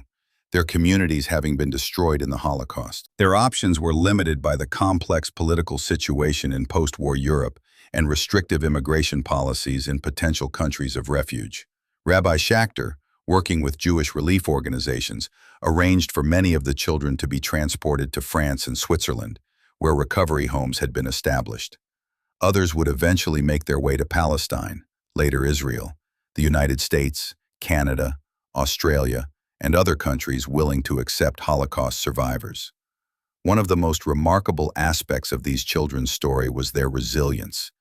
Speaker 1: their communities having been destroyed in the Holocaust. Their options were limited by the complex political situation in post-war Europe and restrictive immigration policies in potential countries of refuge. Rabbi Schachter, working with Jewish relief organizations, arranged for many of the children to be transported to France and Switzerland, where recovery homes had been established. Others would eventually make their way to Palestine, later Israel, the United States, Canada, Australia, and other countries willing to accept Holocaust survivors. One of the most remarkable aspects of these children's story was their resilience.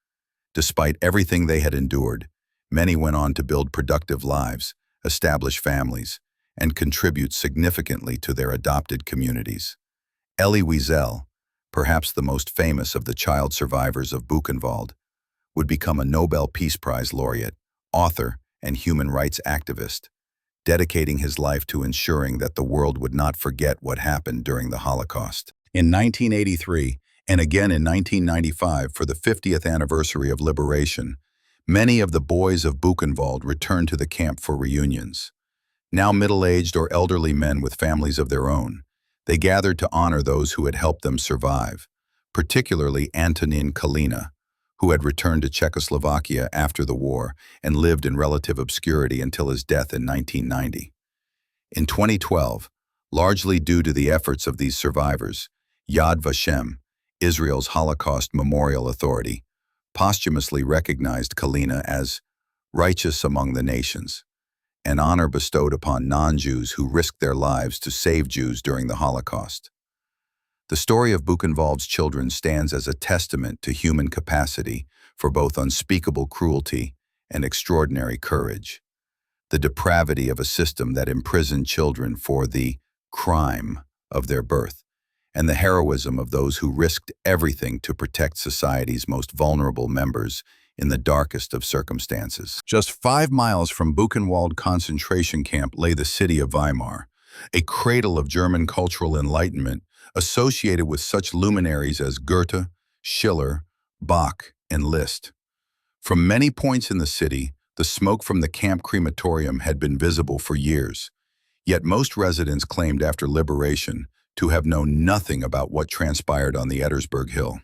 Speaker 1: Despite everything they had endured, many went on to build productive lives, establish families, and contribute significantly to their adopted communities. Elie Wiesel, perhaps the most famous of the child survivors of Buchenwald, would become a Nobel Peace Prize laureate, author, and human rights activist, dedicating his life to ensuring that the world would not forget what happened during the Holocaust. In 1983, and again in 1995 for the 50th anniversary of liberation, many of the boys of Buchenwald returned to the camp for reunions. Now middle-aged or elderly men with families of their own, they gathered to honor those who had helped them survive, particularly Antonin Kalina, who had returned to Czechoslovakia after the war and lived in relative obscurity until his death in 1990. In 2012, largely due to the efforts of these survivors, Yad Vashem, Israel's Holocaust Memorial Authority, posthumously recognized Kalina as righteous among the nations, an honor bestowed upon non-Jews who risked their lives to save Jews during the Holocaust. The story of Buchenwald's children stands as a testament to human capacity for both unspeakable cruelty and extraordinary courage. The depravity of a system that imprisoned children for the crime of their birth, and the heroism of those who risked everything to protect society's most vulnerable members in the darkest of circumstances. Just 5 miles from Buchenwald concentration camp lay the city of Weimar, a cradle of German cultural enlightenment associated with such luminaries as Goethe, Schiller, Bach, and Liszt. From many points in the city, the smoke from the camp crematorium had been visible for years, yet most residents claimed after liberation to have known nothing about what transpired on the Ettersburg Hill.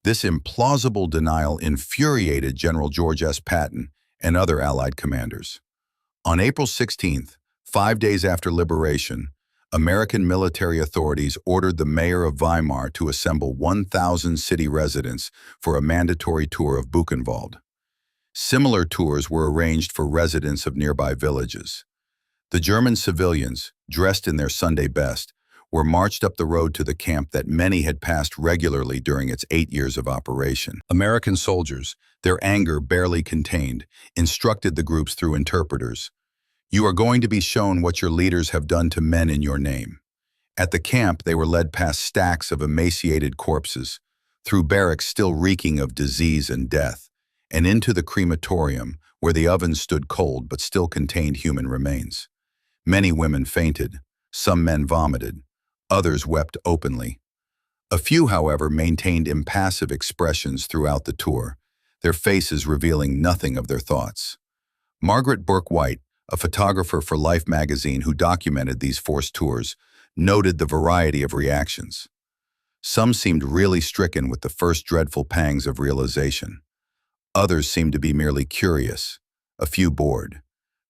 Speaker 1: This implausible denial infuriated General George S. Patton and other Allied commanders. On April 16th, 5 days after liberation, American military authorities ordered the mayor of Weimar to assemble 1,000 city residents for a mandatory tour of Buchenwald. Similar tours were arranged for residents of nearby villages. The German civilians, dressed in their Sunday best, were marched up the road to the camp that many had passed regularly during its 8 years of operation. American soldiers, their anger barely contained, instructed the groups through interpreters. "You are going to be shown what your leaders have done to men in your name." At the camp, they were led past stacks of emaciated corpses, through barracks still reeking of disease and death, and into the crematorium, where the ovens stood cold but still contained human remains. Many women fainted, some men vomited, others wept openly. A few, however, maintained impassive expressions throughout the tour, their faces revealing nothing of their thoughts. Margaret Bourke-White, a photographer for Life magazine who documented these forced tours, noted the variety of reactions. Some seemed really stricken with the first dreadful pangs of realization. Others seemed to be merely curious, a few bored,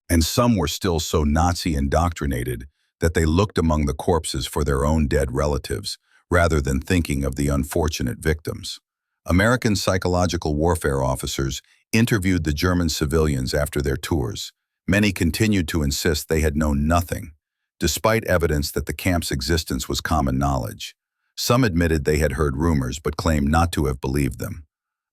Speaker 1: and some were still so Nazi indoctrinated that they looked among the corpses for their own dead relatives, rather than thinking of the unfortunate victims. American psychological warfare officers interviewed the German civilians after their tours. Many continued to insist they had known nothing, despite evidence that the camp's existence was common knowledge. Some admitted they had heard rumors but claimed not to have believed them.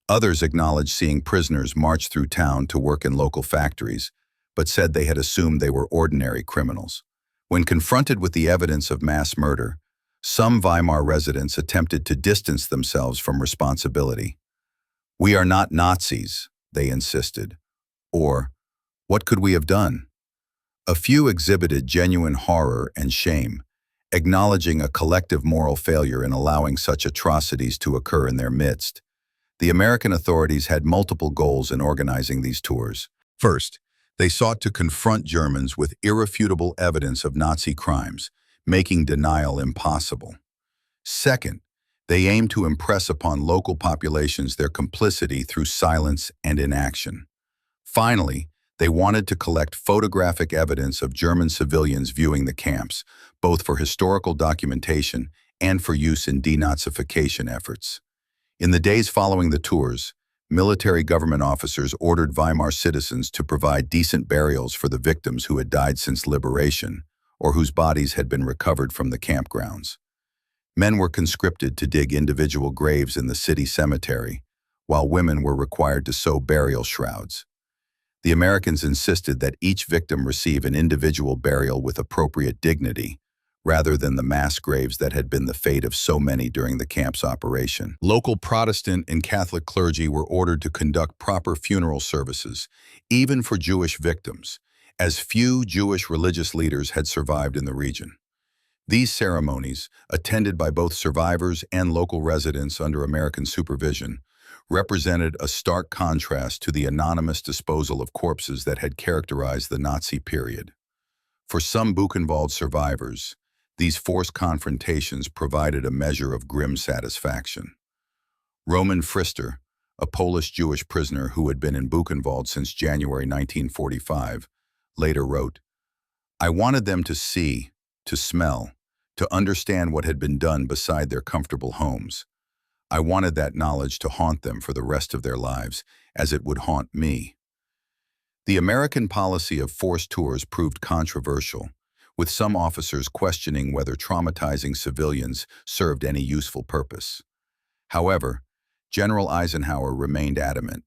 Speaker 1: Others acknowledged seeing prisoners march through town to work in local factories, but said they had assumed they were ordinary criminals. When confronted with the evidence of mass murder, some Weimar residents attempted to distance themselves from responsibility. "We are not Nazis," they insisted. Or, "What could we have done?" A few exhibited genuine horror and shame, acknowledging a collective moral failure in allowing such atrocities to occur in their midst. The American authorities had multiple goals in organizing these tours. First, they sought to confront Germans with irrefutable evidence of Nazi crimes, making denial impossible. Second, they aimed to impress upon local populations their complicity through silence and inaction. Finally, they wanted to collect photographic evidence of German civilians viewing the camps, both for historical documentation and for use in denazification efforts. In the days following the tours, military government officers ordered Weimar citizens to provide decent burials for the victims who had died since liberation, or whose bodies had been recovered from the campgrounds. Men were conscripted to dig individual graves in the city cemetery, while women were required to sew burial shrouds. The Americans insisted that each victim receive an individual burial with appropriate dignity, rather than the mass graves that had been the fate of so many during the camp's operation. Local Protestant and Catholic clergy were ordered to conduct proper funeral services, even for Jewish victims, as few Jewish religious leaders had survived in the region. These ceremonies, attended by both survivors and local residents under American supervision, represented a stark contrast to the anonymous disposal of corpses that had characterized the Nazi period. For some Buchenwald survivors, these forced confrontations provided a measure of grim satisfaction. Roman Frister, a Polish Jewish prisoner who had been in Buchenwald since January 1945, later wrote, "I wanted them to see, to smell, to understand what had been done beside their comfortable homes. I wanted that knowledge to haunt them for the rest of their lives, as it would haunt me." The American policy of forced tours proved controversial, with some officers questioning whether traumatizing civilians served any useful purpose. However, General Eisenhower remained adamant.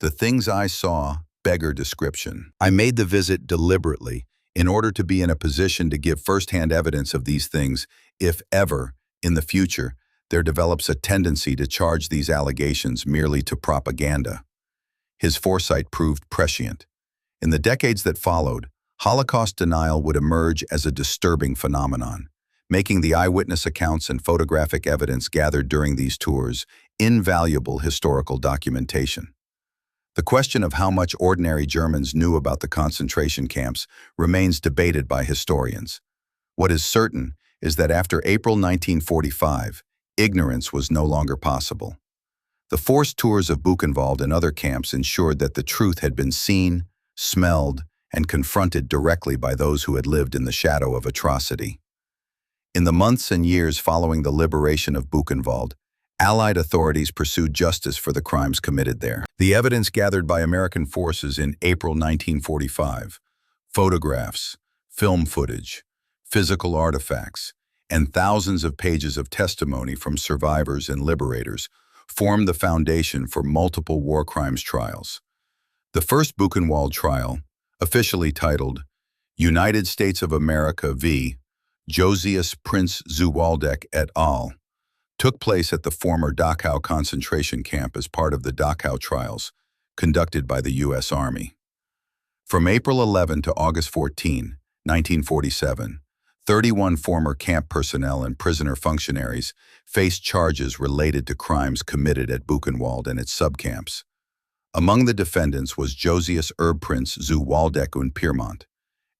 Speaker 1: "The things I saw beggar description. I made the visit deliberately in order to be in a position to give firsthand evidence of these things if ever, in the future, there develops a tendency to charge these allegations merely to propaganda." His foresight proved prescient. In the decades that followed, Holocaust denial would emerge as a disturbing phenomenon, making the eyewitness accounts and photographic evidence gathered during these tours invaluable historical documentation. The question of how much ordinary Germans knew about the concentration camps remains debated by historians. What is certain is that after April 1945, ignorance was no longer possible. The forced tours of Buchenwald and other camps ensured that the truth had been seen, smelled, and confronted directly by those who had lived in the shadow of atrocity. In the months and years following the liberation of Buchenwald, Allied authorities pursued justice for the crimes committed there. The evidence gathered by American forces in April 1945, photographs, film footage, physical artifacts, and thousands of pages of testimony from survivors and liberators formed the foundation for multiple war crimes trials. The first Buchenwald trial, officially titled United States of America v. Josias Prince zu Waldeck et al., took place at the former Dachau concentration camp as part of the Dachau trials conducted by the U.S. Army. From April 11 to August 14, 1947, 31 former camp personnel and prisoner functionaries faced charges related to crimes committed at Buchenwald and its subcamps. Among the defendants was Josias Erbprinz zu Waldeck und Pyrmont,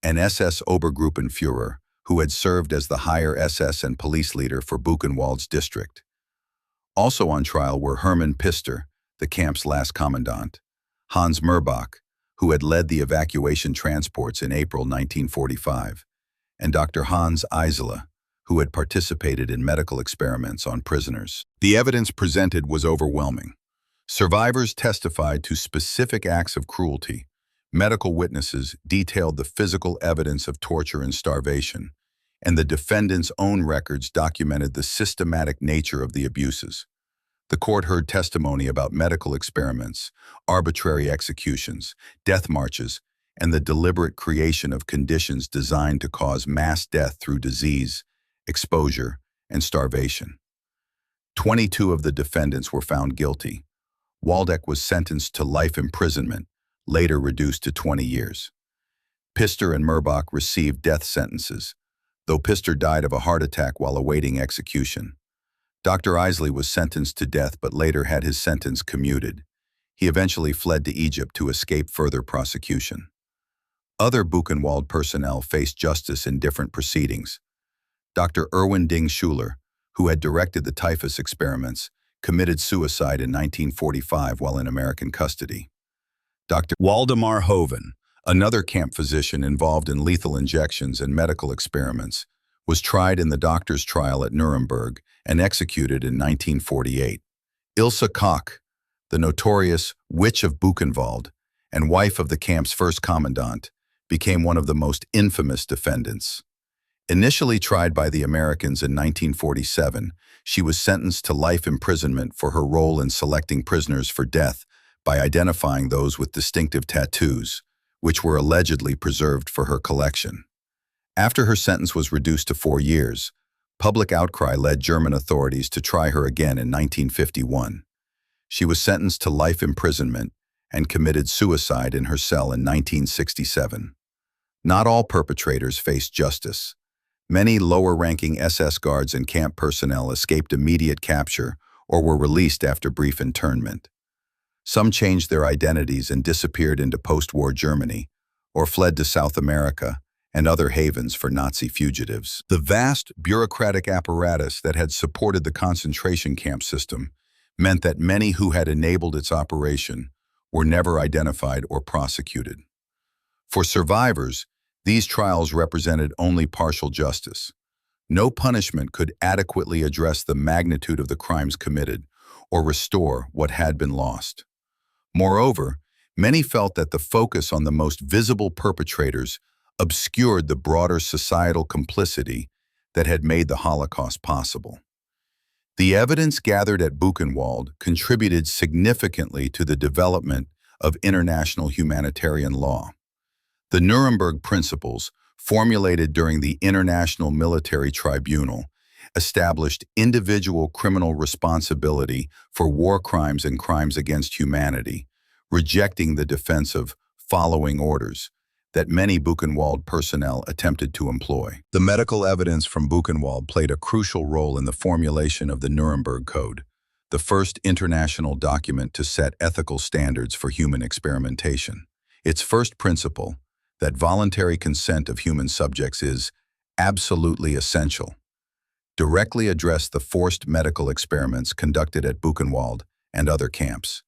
Speaker 1: an SS Obergruppenführer who had served as the higher SS and police leader for Buchenwald's district. Also on trial were Hermann Pister, the camp's last commandant, Hans Merbach, who had led the evacuation transports in April 1945, and Dr. Hans Eisele, who had participated in medical experiments on prisoners. The evidence presented was overwhelming. Survivors testified to specific acts of cruelty. Medical witnesses detailed the physical evidence of torture and starvation, and the defendants' own records documented the systematic nature of the abuses. The court heard testimony about medical experiments, arbitrary executions, death marches, and the deliberate creation of conditions designed to cause mass death through disease, exposure, and starvation. 22 of the defendants were found guilty. Waldeck was sentenced to life imprisonment, later reduced to 20 years. Pister and Merbach received death sentences, though Pister died of a heart attack while awaiting execution. Dr. Eisele was sentenced to death but later had his sentence commuted. He eventually fled to Egypt to escape further prosecution. Other Buchenwald personnel faced justice in different proceedings. Dr. Erwin Ding Schuler, who had directed the typhus experiments, committed suicide in 1945 while in American custody. Dr. Waldemar Hoven, another camp physician involved in lethal injections and medical experiments, was tried in the doctor's trial at Nuremberg and executed in 1948. Ilse Koch, the notorious Witch of Buchenwald and wife of the camp's first commandant, became one of the most infamous defendants. Initially tried by the Americans in 1947, she was sentenced to life imprisonment for her role in selecting prisoners for death by identifying those with distinctive tattoos, which were allegedly preserved for her collection. After her sentence was reduced to 4 years, public outcry led German authorities to try her again in 1951. She was sentenced to life imprisonment and committed suicide in her cell in 1967. Not all perpetrators faced justice. Many lower-ranking SS guards and camp personnel escaped immediate capture or were released after brief internment. Some changed their identities and disappeared into post-war Germany, or fled to South America and other havens for Nazi fugitives. The vast bureaucratic apparatus that had supported the concentration camp system meant that many who had enabled its operation were never identified or prosecuted. For survivors, these trials represented only partial justice. No punishment could adequately address the magnitude of the crimes committed or restore what had been lost. Moreover, many felt that the focus on the most visible perpetrators obscured the broader societal complicity that had made the Holocaust possible. The evidence gathered at Buchenwald contributed significantly to the development of international humanitarian law. The Nuremberg Principles, formulated during the International Military Tribunal, established individual criminal responsibility for war crimes and crimes against humanity, rejecting the defense of following orders that many Buchenwald personnel attempted to employ. The medical evidence from Buchenwald played a crucial role in the formulation of the Nuremberg Code, the first international document to set ethical standards for human experimentation. Its first principle, that voluntary consent of human subjects is absolutely essential, directly addressed the forced medical experiments conducted at Buchenwald and other camps.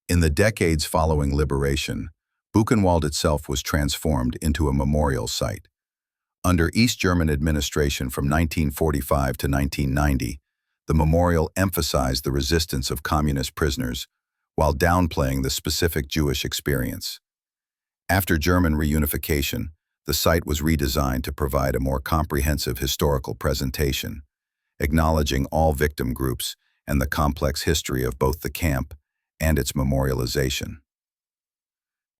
Speaker 1: In the decades following liberation, Buchenwald itself was transformed into a memorial site. Under East German administration from 1945 to 1990, the memorial emphasized the resistance of communist prisoners while downplaying the specific Jewish experience. After German reunification, the site was redesigned to provide a more comprehensive historical presentation, acknowledging all victim groups and the complex history of both the camp and its memorialization.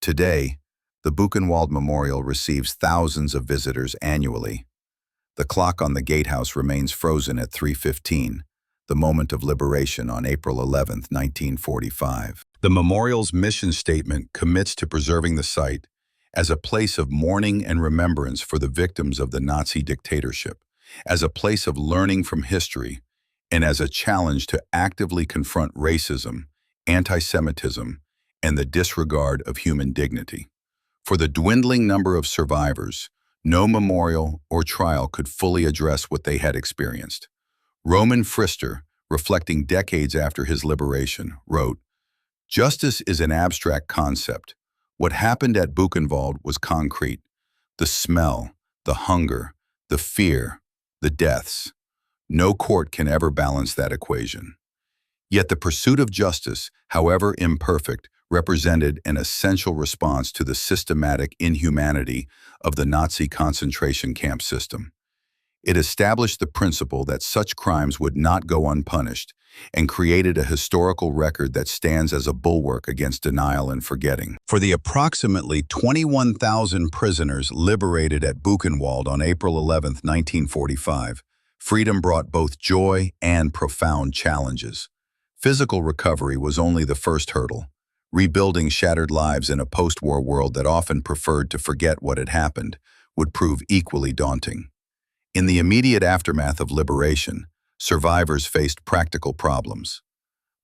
Speaker 1: Today, the Buchenwald Memorial receives thousands of visitors annually. The clock on the gatehouse remains frozen at 3:15, the moment of liberation on April 11, 1945. The memorial's mission statement commits to preserving the site as a place of mourning and remembrance for the victims of the Nazi dictatorship, as a place of learning from history, and as a challenge to actively confront racism, anti-Semitism, and the disregard of human dignity. For the dwindling number of survivors, no memorial or trial could fully address what they had experienced. Roman Pfister, reflecting decades after his liberation, wrote, "Justice is an abstract concept. What happened at Buchenwald was concrete. The smell, the hunger, the fear, the deaths. No court can ever balance that equation." Yet the pursuit of justice, however imperfect, represented an essential response to the systematic inhumanity of the Nazi concentration camp system. It established the principle that such crimes would not go unpunished and created a historical record that stands as a bulwark against denial and forgetting. For the approximately 21,000 prisoners liberated at Buchenwald on April 11, 1945, freedom brought both joy and profound challenges. Physical recovery was only the first hurdle. Rebuilding shattered lives in a post-war world that often preferred to forget what had happened would prove equally daunting. In the immediate aftermath of liberation, survivors faced practical problems.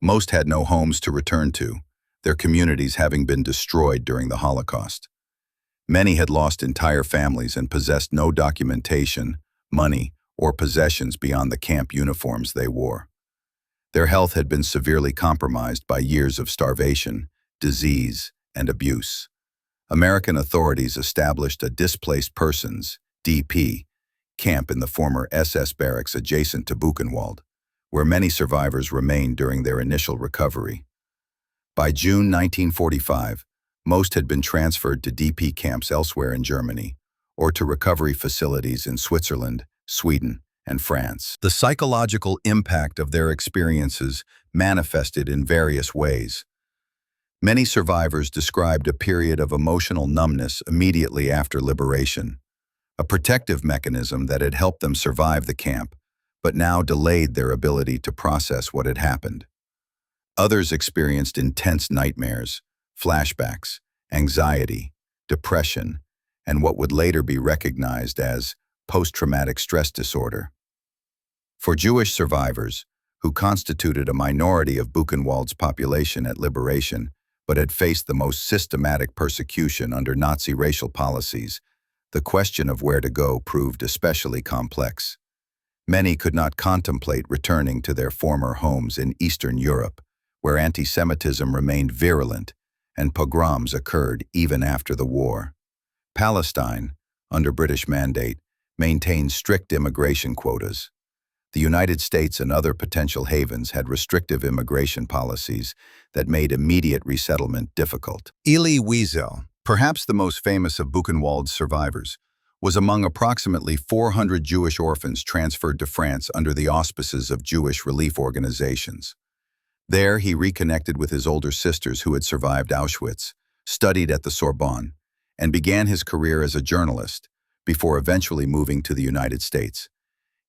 Speaker 1: Most had no homes to return to, their communities having been destroyed during the Holocaust. Many had lost entire families and possessed no documentation, money, or possessions beyond the camp uniforms they wore. Their health had been severely compromised by years of starvation, disease, and abuse. American authorities established a displaced persons, DP, camp in the former SS barracks adjacent to Buchenwald, where many survivors remained during their initial recovery. By June 1945, most had been transferred to DP camps elsewhere in Germany, or to recovery facilities in Switzerland, Sweden, and France. The psychological impact of their experiences manifested in various ways. Many survivors described a period of emotional numbness immediately after liberation, a protective mechanism that had helped them survive the camp, but now delayed their ability to process what had happened. Others experienced intense nightmares, flashbacks, anxiety, depression, and what would later be recognized as post-traumatic stress disorder. For Jewish survivors, who constituted a minority of Buchenwald's population at liberation, but had faced the most systematic persecution under Nazi racial policies, the question of where to go proved especially complex. Many could not contemplate returning to their former homes in Eastern Europe, where anti-Semitism remained virulent and pogroms occurred even after the war. Palestine, under British mandate, maintained strict immigration quotas. The United States and other potential havens had restrictive immigration policies that made immediate resettlement difficult. Elie Wiesel, perhaps the most famous of Buchenwald's survivors, was among approximately 400 Jewish orphans transferred to France under the auspices of Jewish relief organizations. There, he reconnected with his older sisters who had survived Auschwitz, studied at the Sorbonne, and began his career as a journalist, before eventually moving to the United States.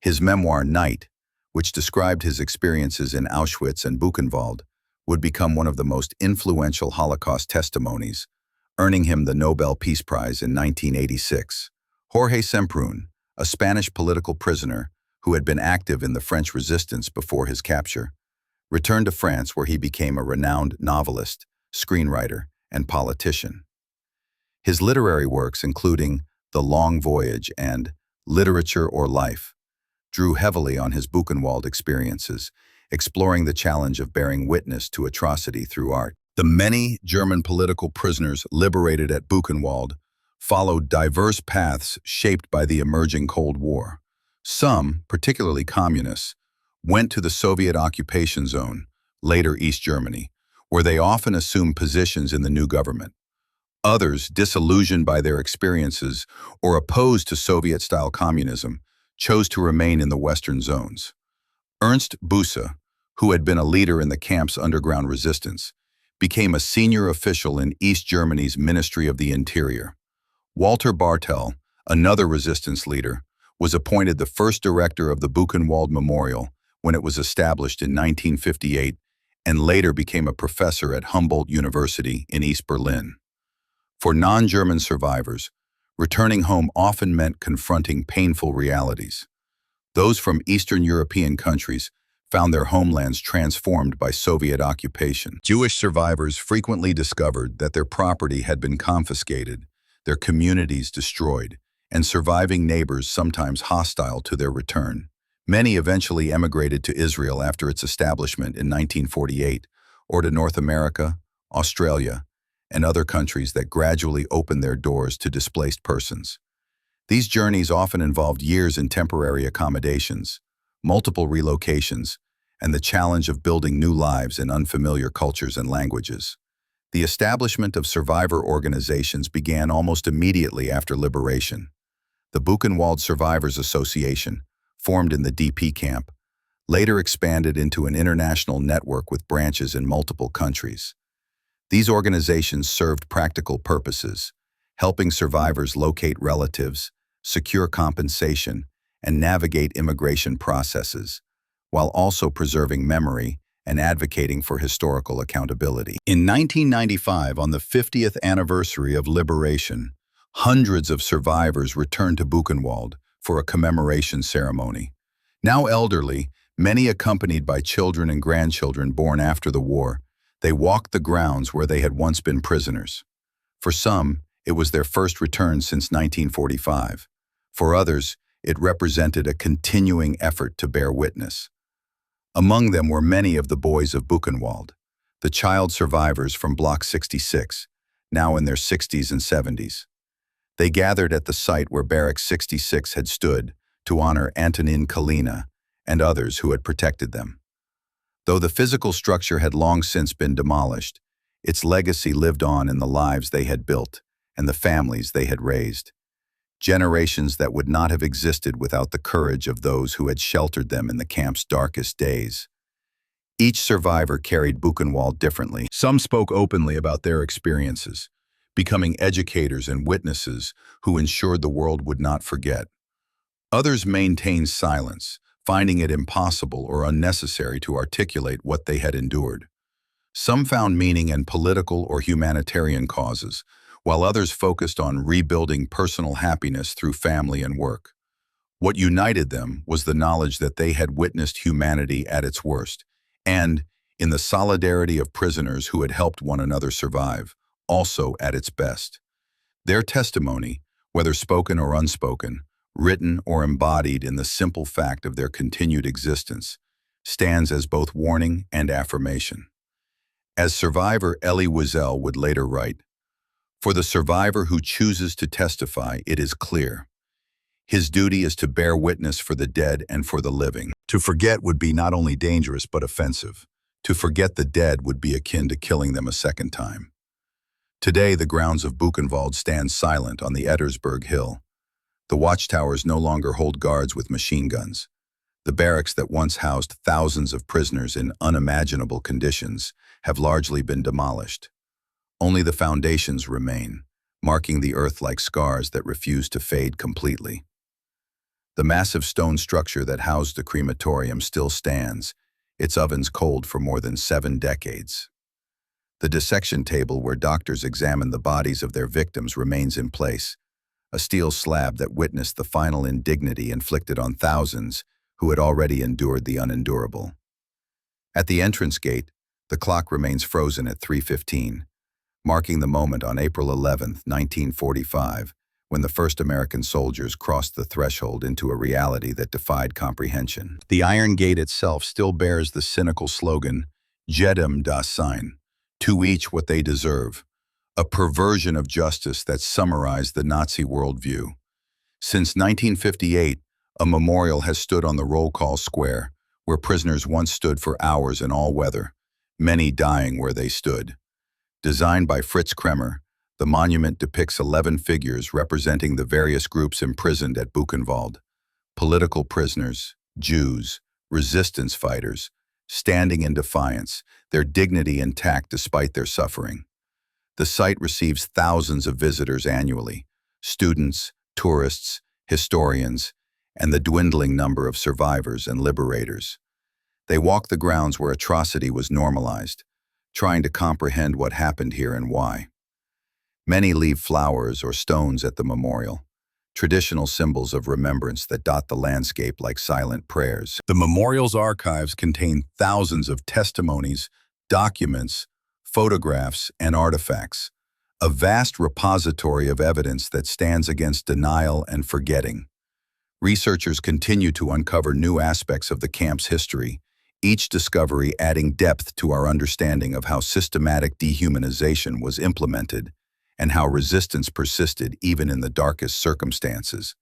Speaker 1: His memoir, Night, which described his experiences in Auschwitz and Buchenwald, would become one of the most influential Holocaust testimonies, earning him the Nobel Peace Prize in 1986. Jorge Semprún, a Spanish political prisoner who had been active in the French resistance before his capture, returned to France where he became a renowned novelist, screenwriter, and politician. His literary works, including The Long Voyage and Literature or Life, drew heavily on his Buchenwald experiences, exploring the challenge of bearing witness to atrocity through art. The many German political prisoners liberated at Buchenwald followed diverse paths shaped by the emerging Cold War. Some, particularly communists, went to the Soviet occupation zone, later East Germany, where they often assumed positions in the new government. Others, disillusioned by their experiences or opposed to Soviet-style communism, chose to remain in the Western zones. Ernst Busse, who had been a leader in the camp's underground resistance, became a senior official in East Germany's Ministry of the Interior. Walter Bartel, another resistance leader, was appointed the first director of the Buchenwald Memorial when it was established in 1958 and later became a professor at Humboldt University in East Berlin. For non-German survivors, returning home often meant confronting painful realities. Those from Eastern European countries found their homelands transformed by Soviet occupation. Jewish survivors frequently discovered that their property had been confiscated, their communities destroyed, and surviving neighbors sometimes hostile to their return. Many eventually emigrated to Israel after its establishment in 1948, or to North America, Australia, and other countries that gradually opened their doors to displaced persons. These journeys often involved years in temporary accommodations, multiple relocations, and the challenge of building new lives in unfamiliar cultures and languages. The establishment of survivor organizations began almost immediately after liberation. The Buchenwald Survivors Association, formed in the DP camp, later expanded into an international network with branches in multiple countries. These organizations served practical purposes, helping survivors locate relatives, secure compensation, and navigate immigration processes, while also preserving memory and advocating for historical accountability. In 1995, on the 50th anniversary of liberation, hundreds of survivors returned to Buchenwald for a commemoration ceremony. Now elderly, many accompanied by children and grandchildren born after the war, they walked the grounds where they had once been prisoners. For some, it was their first return since 1945. For others, it represented a continuing effort to bear witness. Among them were many of the boys of Buchenwald, the child survivors from Block 66, now in their 60s and 70s. They gathered at the site where Barrack 66 had stood to honor Antonin Kalina and others who had protected them. Though the physical structure had long since been demolished, its legacy lived on in the lives they had built and the families they had raised. Generations that would not have existed without the courage of those who had sheltered them in the camp's darkest days. Each survivor carried Buchenwald differently. Some spoke openly about their experiences, becoming educators and witnesses who ensured the world would not forget. Others maintained silence, finding it impossible or unnecessary to articulate what they had endured. Some found meaning in political or humanitarian causes, while others focused on rebuilding personal happiness through family and work. What united them was the knowledge that they had witnessed humanity at its worst, and, in the solidarity of prisoners who had helped one another survive, also at its best. Their testimony, whether spoken or unspoken, written or embodied in the simple fact of their continued existence, stands as both warning and affirmation. As survivor Elie Wiesel would later write, "For the survivor who chooses to testify, it is clear. His duty is to bear witness for the dead and for the living. To forget would be not only dangerous but offensive. To forget the dead would be akin to killing them a second time." Today, the grounds of Buchenwald stand silent on the Ettersberg Hill. The watchtowers no longer hold guards with machine guns. The barracks that once housed thousands of prisoners in unimaginable conditions have largely been demolished. Only the foundations remain, marking the earth like scars that refuse to fade completely. The massive stone structure that housed the crematorium still stands, its ovens cold for more than 7 decades. The dissection table where doctors examined the bodies of their victims remains in place, a steel slab that witnessed the final indignity inflicted on thousands who had already endured the unendurable. At the entrance gate, the clock remains frozen at 3:15, marking the moment on April 11, 1945, when the first American soldiers crossed the threshold into a reality that defied comprehension. The Iron Gate itself still bears the cynical slogan, Jedem das Sein, to each what they deserve, a perversion of justice that summarized the Nazi worldview. Since 1958, a memorial has stood on the roll call square, where prisoners once stood for hours in all weather, many dying where they stood. Designed by Fritz Kremer, the monument depicts 11 figures representing the various groups imprisoned at Buchenwald: political prisoners, Jews, resistance fighters, standing in defiance, their dignity intact despite their suffering. The site receives thousands of visitors annually, students, tourists, historians, and the dwindling number of survivors and liberators. They walk the grounds where atrocity was normalized, trying to comprehend what happened here and why. Many leave flowers or stones at the memorial, traditional symbols of remembrance that dot the landscape like silent prayers. The memorial's archives contain thousands of testimonies, documents, photographs, and artifacts, a vast repository of evidence that stands against denial and forgetting. Researchers continue to uncover new aspects of the camp's history, each discovery adding depth to our understanding of how systematic dehumanization was implemented and how resistance persisted even in the darkest circumstances.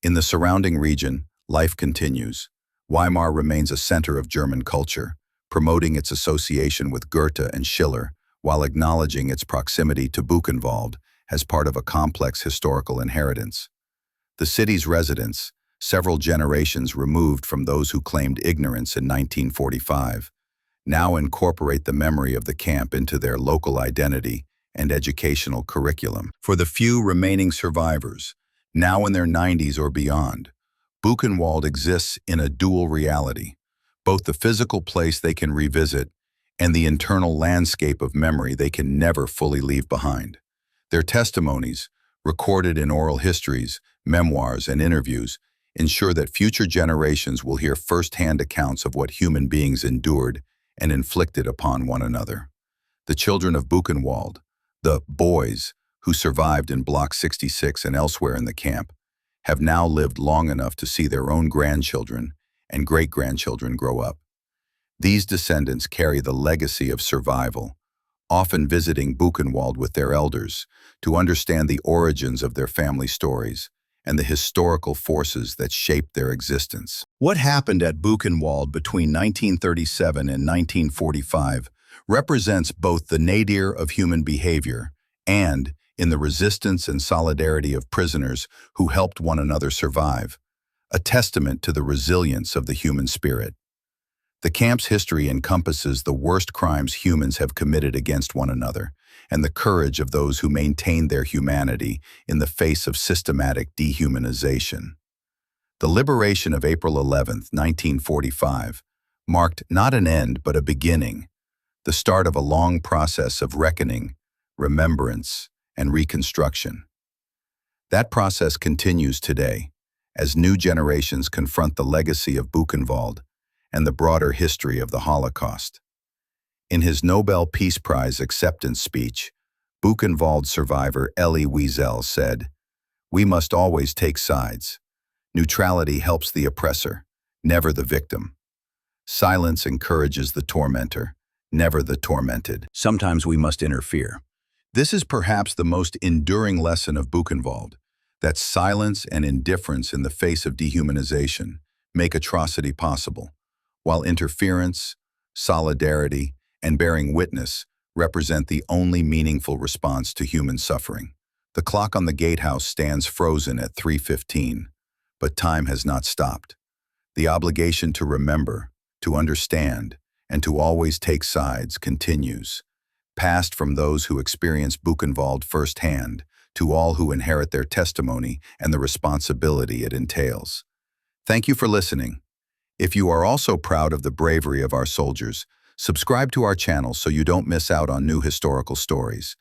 Speaker 1: In the surrounding region, life continues. Weimar remains a center of German culture, promoting its association with Goethe and Schiller, while acknowledging its proximity to Buchenwald as part of a complex historical inheritance. The city's residents, several generations removed from those who claimed ignorance in 1945, now incorporate the memory of the camp into their local identity and educational curriculum. For the few remaining survivors, now in their 90s or beyond, Buchenwald exists in a dual reality, both the physical place they can revisit and the internal landscape of memory they can never fully leave behind. Their testimonies, recorded in oral histories, memoirs, and interviews, ensure that future generations will hear first-hand accounts of what human beings endured and inflicted upon one another. The children of Buchenwald, the boys who survived in Block 66 and elsewhere in the camp, have now lived long enough to see their own grandchildren and great-grandchildren grow up. These descendants carry the legacy of survival, often visiting Buchenwald with their elders to understand the origins of their family stories and the historical forces that shaped their existence. What happened at Buchenwald between 1937 and 1945 represents both the nadir of human behavior and in the resistance and solidarity of prisoners who helped one another survive, a testament to the resilience of the human spirit. The camp's history encompasses the worst crimes humans have committed against one another and the courage of those who maintained their humanity in the face of systematic dehumanization. The liberation of April 11, 1945, marked not an end but a beginning, the start of a long process of reckoning, remembrance, and reconstruction. That process continues today, as new generations confront the legacy of Buchenwald and the broader history of the Holocaust. In his Nobel Peace Prize acceptance speech, Buchenwald survivor Elie Wiesel said, "We must always take sides. Neutrality helps the oppressor, never the victim. Silence encourages the tormentor, never the tormented. Sometimes we must interfere." This is perhaps the most enduring lesson of Buchenwald, that silence and indifference in the face of dehumanization make atrocity possible, while interference, solidarity, and bearing witness represent the only meaningful response to human suffering. The clock on the gatehouse stands frozen at 3:15, but time has not stopped. The obligation to remember, to understand, and to always take sides continues, passed from those who experienced Buchenwald firsthand to all who inherit their testimony and the responsibility it entails. Thank you for listening. If you are also proud of the bravery of our soldiers, subscribe to our channel so you don't miss out on new historical stories.